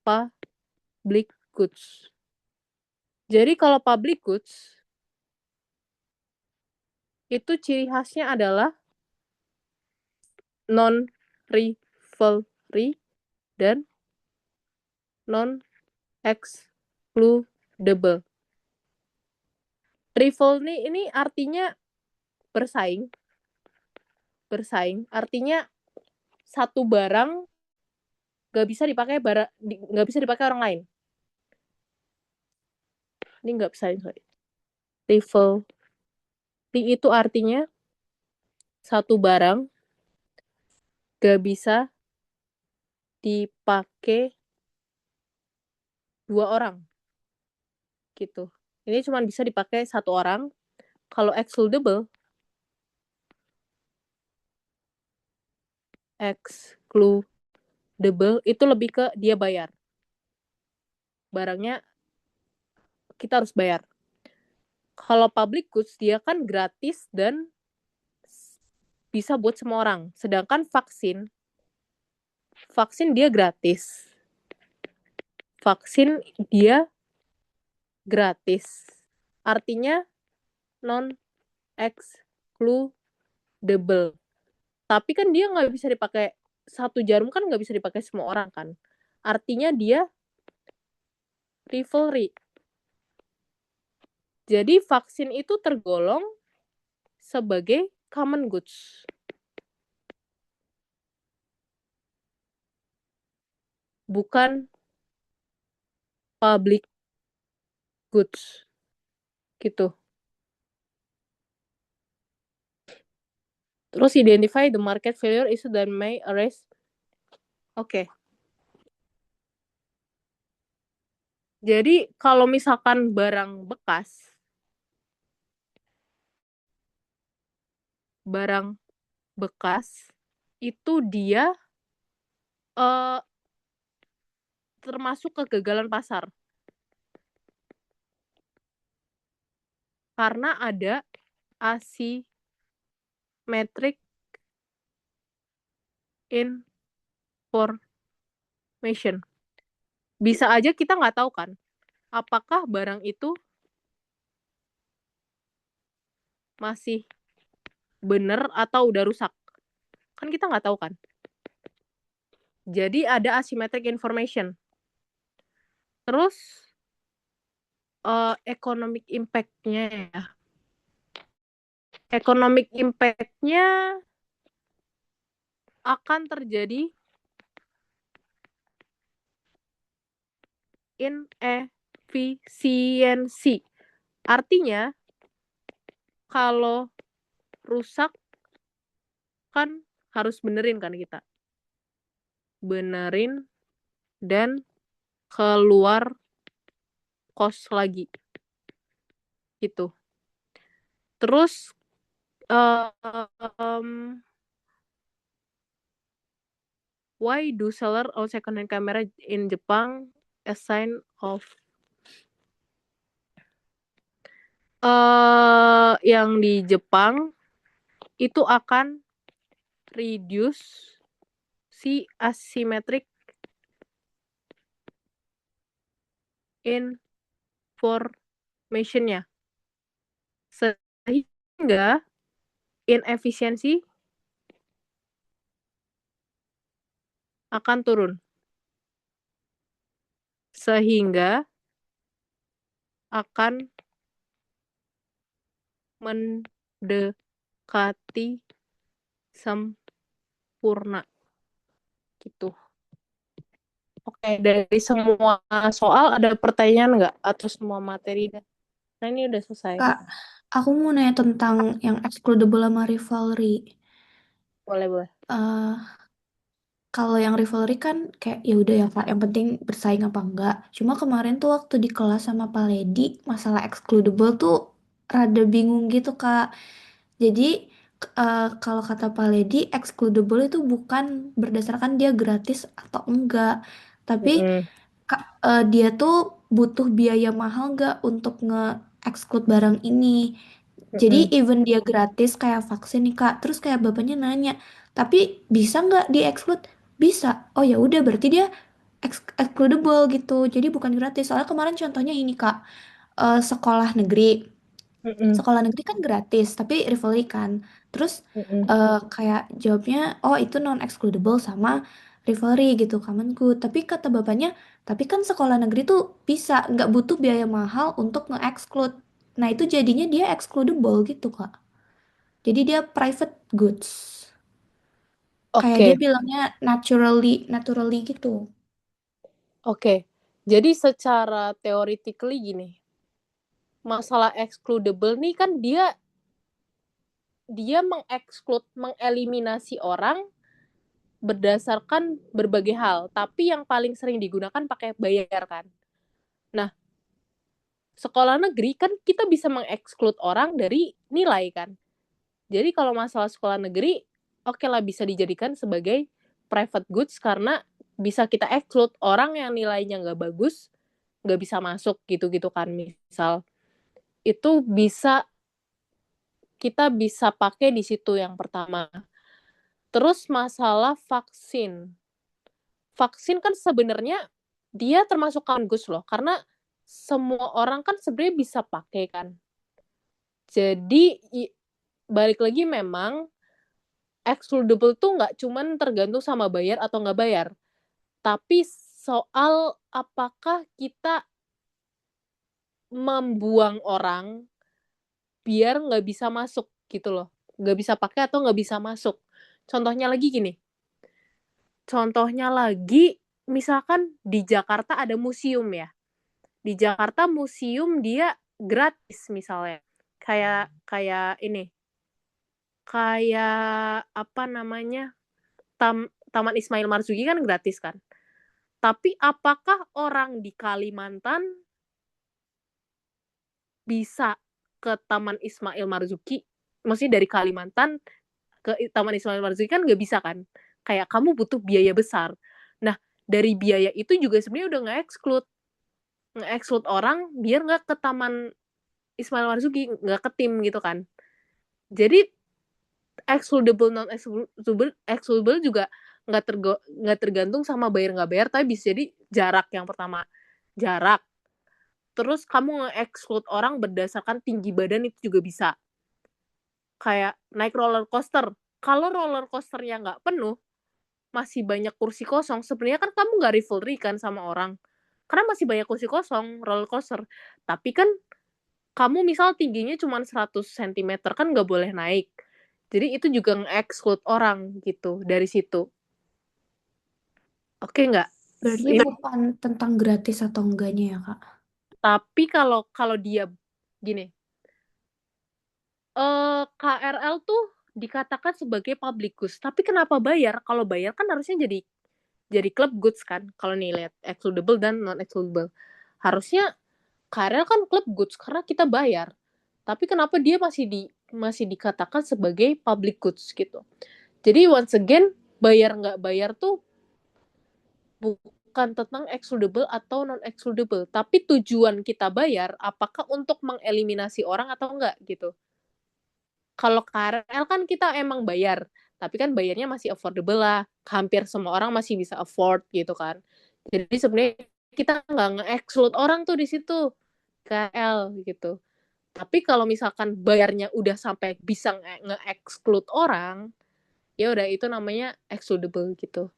Speaker 1: public goods. Jadi kalau public goods itu ciri khasnya adalah non-rivalry dan non-excludable. Rival ini artinya bersaing. Bersaing artinya satu barang nggak bisa dipakai orang lain. Ini nggak bisa. Rival itu artinya satu barang nggak bisa dipakai dua orang gitu. Ini cuma bisa dipakai satu orang. Kalau excludable itu lebih ke dia bayar. Barangnya kita harus bayar. Kalau public goods dia kan gratis dan bisa buat semua orang. Sedangkan vaksin dia gratis. Vaksin dia gratis. Artinya non-excludable. Tapi kan dia nggak bisa dipakai, satu jarum kan nggak bisa dipakai semua orang kan. Artinya dia rivalry. Jadi vaksin itu tergolong sebagai common goods. Bukan public goods. Gitu. Terus identify the market failure issue that may arise. Oke. Jadi kalau misalkan barang bekas itu dia termasuk kegagalan pasar. Karena ada asymmetric information. Bisa aja kita nggak tahu kan, apakah barang itu masih benar atau udah rusak. Kan kita nggak tahu kan. Jadi ada asymmetric information. Terus economic impact-nya ya. Economic impact-nya akan terjadi inefficiency. Artinya kalau rusak kan harus benerin kan kita. Benerin dan keluar cost lagi. Gitu. Terus why do seller own second-hand camera in Japan a sign of yang di Jepang itu akan reduce si asymmetric information-nya. Sehingga inefisiensi akan turun. Sehingga akan mendekati sempurna. Gitu. Oke, dari semua soal ada pertanyaan nggak? Atau semua materi? Nah, ini udah selesai.
Speaker 3: Kak, aku mau nanya tentang yang excludable sama rivalry.
Speaker 1: Boleh.
Speaker 3: Kalau yang rivalry kan kayak ya udah ya Kak, yang penting bersaing apa enggak. Cuma kemarin tuh waktu di kelas sama Pak Ledi, masalah excludable tuh rada bingung gitu Kak. Jadi kalau kata Pak Ledi, excludable itu bukan berdasarkan dia gratis atau enggak, tapi dia tuh butuh biaya mahal nggak untuk nge-exclude barang ini. Jadi
Speaker 1: Mm-mm.
Speaker 3: even dia gratis kayak vaksin nih Kak, terus kayak bapaknya nanya, tapi bisa nggak di exclude? Bisa. Oh ya udah berarti dia excludable gitu. Jadi bukan gratis. Soalnya kemarin contohnya ini Kak, sekolah negeri.
Speaker 1: Mm-mm.
Speaker 3: Sekolah negeri kan gratis, tapi rivalry kan. Terus
Speaker 1: Mm-mm.
Speaker 3: kayak jawabnya, oh itu non excludable sama rivalry gitu, Kemenku. Tapi kata bapaknya, tapi kan sekolah negeri tuh bisa, nggak butuh biaya mahal untuk nge-exclude. Nah itu jadinya dia excludable gitu Kak. Jadi dia private goods. Kayak dia
Speaker 1: Oke,
Speaker 3: bilangnya naturally gitu.
Speaker 1: oke. Jadi secara theoretically gini, masalah excludable nih kan dia mengeliminasi orang berdasarkan berbagai hal, tapi yang paling sering digunakan pakai bayar kan. Nah, sekolah negeri kan kita bisa mengeksklud orang dari nilai kan. Jadi kalau masalah sekolah negeri, oke lah bisa dijadikan sebagai private goods karena bisa kita exclude orang yang nilainya nggak bagus, nggak bisa masuk gitu-gitu kan. Misal, itu kita bisa pakai di situ yang pertama. Terus masalah vaksin. Vaksin kan sebenarnya dia termasuk kampus loh, karena semua orang kan sebenarnya bisa pakai kan. Jadi balik lagi memang excludable tuh nggak cuman tergantung sama bayar atau nggak bayar, tapi soal apakah kita membuang orang biar nggak bisa masuk gitu loh, nggak bisa pakai atau nggak bisa masuk. Contohnya lagi gini, contohnya lagi misalkan di Jakarta ada museum ya. Di Jakarta museum dia gratis misalnya. Kayak kayak ini, kayak apa namanya? Taman Ismail Marzuki kan gratis kan. Tapi apakah orang di Kalimantan bisa ke Taman Ismail Marzuki? Maksudnya dari Kalimantan ke Taman Ismail Marzuki kan nggak bisa kan? Kayak kamu butuh biaya besar. Nah, dari biaya itu juga sebenarnya udah nge-exclude orang biar nggak ke Taman Ismail Marzuki, nggak ke tim gitu kan. Jadi excludable non excludable juga nggak tergantung sama bayar nggak bayar, tapi bisa jadi jarak yang pertama, jarak. Terus kamu nge-exclude orang berdasarkan tinggi badan itu juga bisa. Kayak naik roller coaster. Kalau roller coasternya nggak penuh, masih banyak kursi kosong, sebenarnya kan kamu nggak rivalry kan sama orang. Karena masih banyak kursi kosong, roller coaster. Tapi kan kamu misal tingginya cuma 100 cm kan nggak boleh naik. Jadi itu juga nge-exclude orang gitu dari situ. Oke nggak?
Speaker 3: Berarti
Speaker 1: Ini,
Speaker 3: bukan tentang gratis atau enggaknya ya Kak?
Speaker 1: tapi kalau kalau dia gini, KRL tuh dikatakan sebagai public goods. Tapi kenapa bayar? Kalau bayar kan harusnya jadi club goods kan. Kalau nih lihat excludable dan non excludable. Harusnya KRL kan club goods karena kita bayar. Tapi kenapa dia masih dikatakan sebagai public goods gitu. Jadi once again, bayar nggak bayar tuh bukan tentang excludable atau non excludable, tapi tujuan kita bayar apakah untuk mengeliminasi orang atau enggak gitu. Kalau KRL kan kita emang bayar, tapi kan bayarnya masih affordable lah, hampir semua orang masih bisa afford gitu kan. Jadi sebenarnya kita nggak nge-exclude orang tuh di situ KRL gitu. Tapi kalau misalkan bayarnya udah sampai bisa nge-exclude orang, ya udah itu namanya excludable gitu.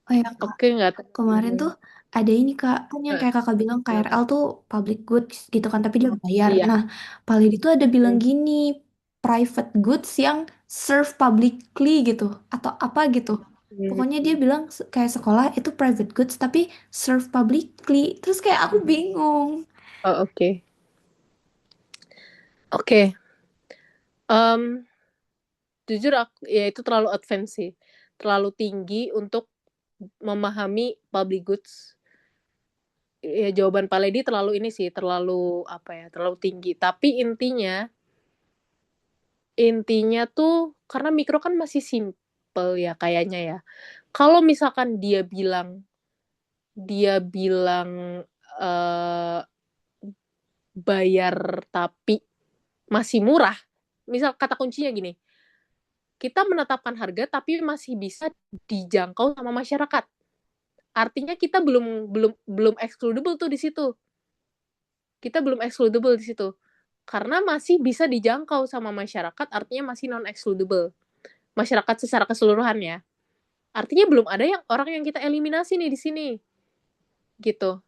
Speaker 3: Oh ya Kak,
Speaker 1: Oke nggak?
Speaker 3: kemarin tuh ada ini Kak, kan yang kayak Kakak bilang KRL tuh public goods gitu kan, tapi dia bayar.
Speaker 1: Iya.
Speaker 3: Nah, Paling itu ada bilang gini, private goods yang serve publicly gitu, atau apa gitu. Pokoknya dia bilang kayak sekolah itu private goods tapi serve publicly. Terus kayak aku bingung.
Speaker 1: Oh, oke. Oke. Jujur aku ya itu terlalu advance sih. Terlalu tinggi untuk memahami public goods. Ya jawaban Pak Lady terlalu ini sih, terlalu apa ya, terlalu tinggi. Tapi intinya tuh karena mikro kan masih simple ya kayaknya ya. Kalau misalkan dia bilang bayar tapi masih murah. Misal kata kuncinya gini, kita menetapkan harga tapi masih bisa dijangkau sama masyarakat. Artinya kita belum excludable tuh di situ. Kita belum excludable di situ. Karena masih bisa dijangkau sama masyarakat, artinya masih non excludable. Masyarakat secara keseluruhan ya. Artinya belum ada orang yang kita eliminasi nih di sini. Gitu.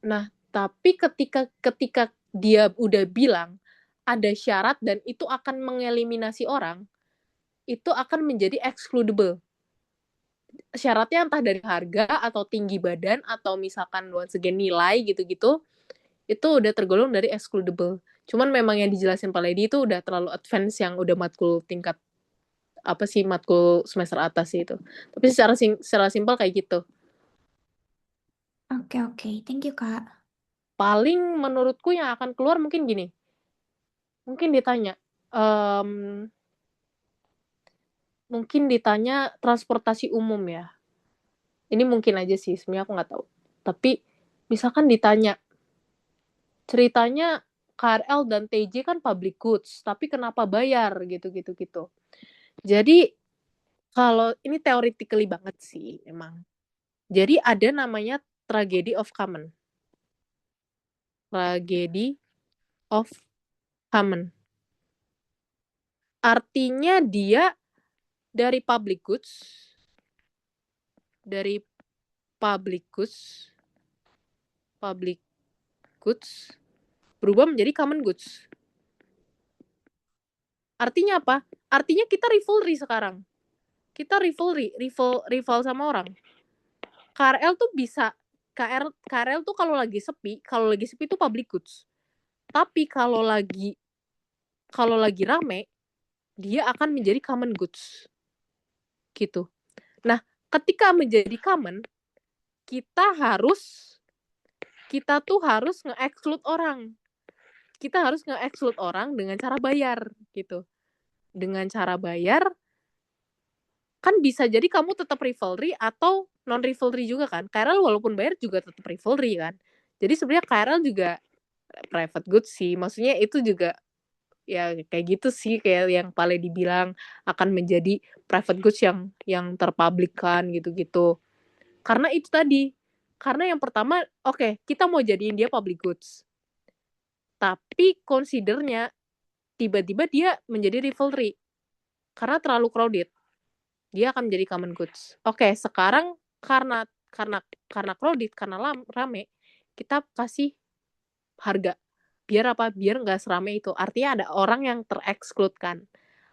Speaker 1: Nah, tapi ketika dia udah bilang ada syarat dan itu akan mengeliminasi orang, itu akan menjadi excludable. Syaratnya entah dari harga atau tinggi badan atau misalkan once again nilai gitu-gitu, itu udah tergolong dari excludable. Cuman memang yang dijelasin Pak Lady itu udah terlalu advance yang udah matkul tingkat matkul semester atas itu. Tapi secara simpel kayak gitu.
Speaker 3: Oke. Thank you, Kak.
Speaker 1: Paling menurutku yang akan keluar mungkin gini. Mungkin ditanya, transportasi umum ya. Ini mungkin aja sih, sebenarnya aku nggak tahu. Tapi misalkan ditanya, ceritanya KRL dan TJ kan public goods, tapi kenapa bayar gitu-gitu gitu. Jadi kalau ini theoretically banget sih emang. Jadi ada namanya tragedy of common. Tragedy of common. Artinya dia dari public goods berubah menjadi common goods. Artinya apa? Artinya kita rivalry sekarang. Kita rival sama orang. KRL tuh bisa KRL tuh kalau lagi sepi itu public goods. Tapi kalau lagi rame, dia akan menjadi common goods. Gitu. Nah, ketika menjadi common, kita tuh harus nge-exclude orang. Kita harus nge-exclude orang dengan cara bayar gitu. Dengan cara bayar kan bisa jadi kamu tetap rivalry atau non rivalry juga kan. KRL walaupun bayar juga tetap rivalry kan. Jadi sebenarnya KRL juga private goods sih. Maksudnya itu juga ya kayak gitu sih, kayak yang Pale dibilang akan menjadi private goods yang terpublikkan gitu-gitu. Karena itu tadi. Karena yang pertama, oke, kita mau jadiin dia public goods. Tapi considernya tiba-tiba dia menjadi rivalry. Karena terlalu crowded. Dia akan menjadi common goods. Oke, sekarang karena crowded, karena rame, kita kasih harga. Biar apa? Biar nggak serame itu. Artinya ada orang yang ter-exclude kan.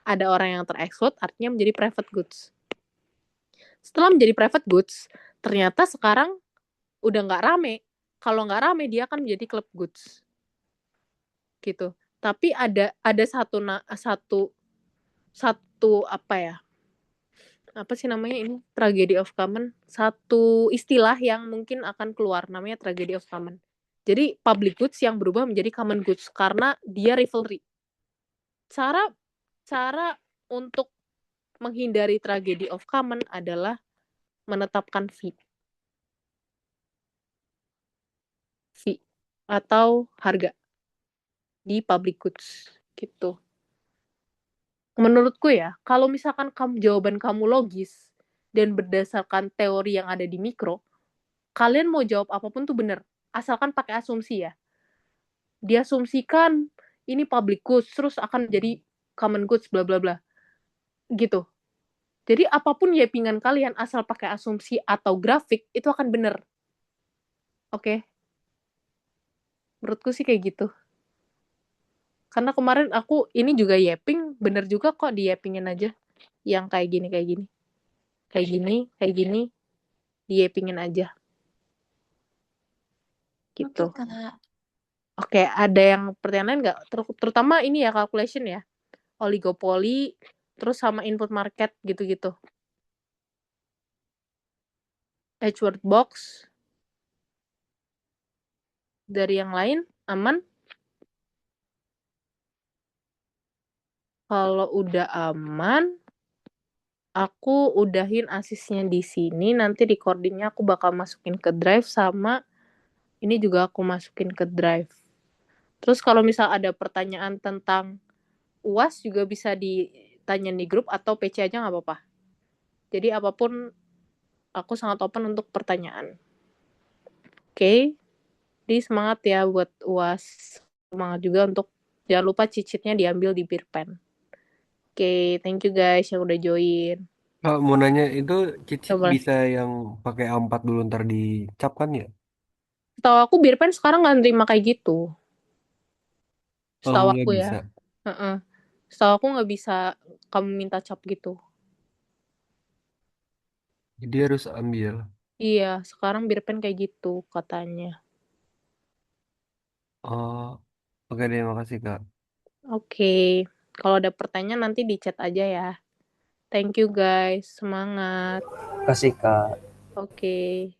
Speaker 1: Ada orang yang ter-exclude, artinya menjadi private goods. Setelah menjadi private goods, ternyata sekarang udah nggak rame. Kalau nggak rame, dia akan menjadi club goods. Gitu. Tapi ada satu apa ya? Apa sih namanya ini? Tragedy of common. Satu istilah yang mungkin akan keluar, namanya tragedy of common. Jadi public goods yang berubah menjadi common goods karena dia rivalry. Cara untuk menghindari tragedy of common adalah menetapkan fee atau harga di public goods gitu. Menurutku ya, kalau misalkan jawaban kamu logis dan berdasarkan teori yang ada di mikro, kalian mau jawab apapun tuh bener, asalkan pakai asumsi ya. Diasumsikan ini public goods terus akan jadi common goods bla bla bla. Gitu. Jadi apapun yapingan kalian asal pakai asumsi atau grafik itu akan bener. Oke. Menurutku sih kayak gitu. Karena kemarin aku ini juga yaping, bener juga kok di yapingin aja. Yang kayak gini. Kayak gini, di yapingin aja. Gitu.
Speaker 3: Oke, Kak.
Speaker 1: Oke, ada yang pertanyaan lain nggak? Terutama ini ya, calculation ya. Oligopoli, terus sama input market gitu-gitu. Edgeworth box. Dari yang lain, aman? Kalau udah aman, aku udahin asisnya di sini. Nanti recordingnya aku bakal masukin ke drive sama ini juga aku masukin ke drive. Terus kalau misal ada pertanyaan tentang UAS juga bisa ditanya di grup atau PC aja nggak apa-apa. Jadi apapun aku sangat open untuk pertanyaan. Oke, jadi semangat ya buat UAS. Semangat juga untuk jangan lupa cheat-sheetnya diambil di Birpen. Oke, thank you guys yang udah join.
Speaker 2: Kalau mau nanya itu cicit
Speaker 1: Coba.
Speaker 2: bisa yang pakai A4 dulu ntar dicap kan ya?
Speaker 1: Setahu aku Birpen sekarang nggak nerima kayak gitu.
Speaker 2: Oh
Speaker 1: Setahu
Speaker 2: nggak
Speaker 1: aku ya.
Speaker 2: bisa.
Speaker 1: Heeh. Setahu aku nggak bisa kamu minta cap gitu.
Speaker 2: Jadi harus ambil.
Speaker 1: Iya, sekarang Birpen kayak gitu katanya.
Speaker 2: Oh oke deh makasih Kak.
Speaker 1: Oke, kalau ada pertanyaan nanti di chat aja ya. Thank you guys, semangat.
Speaker 4: Kasih Kak.
Speaker 1: Oke.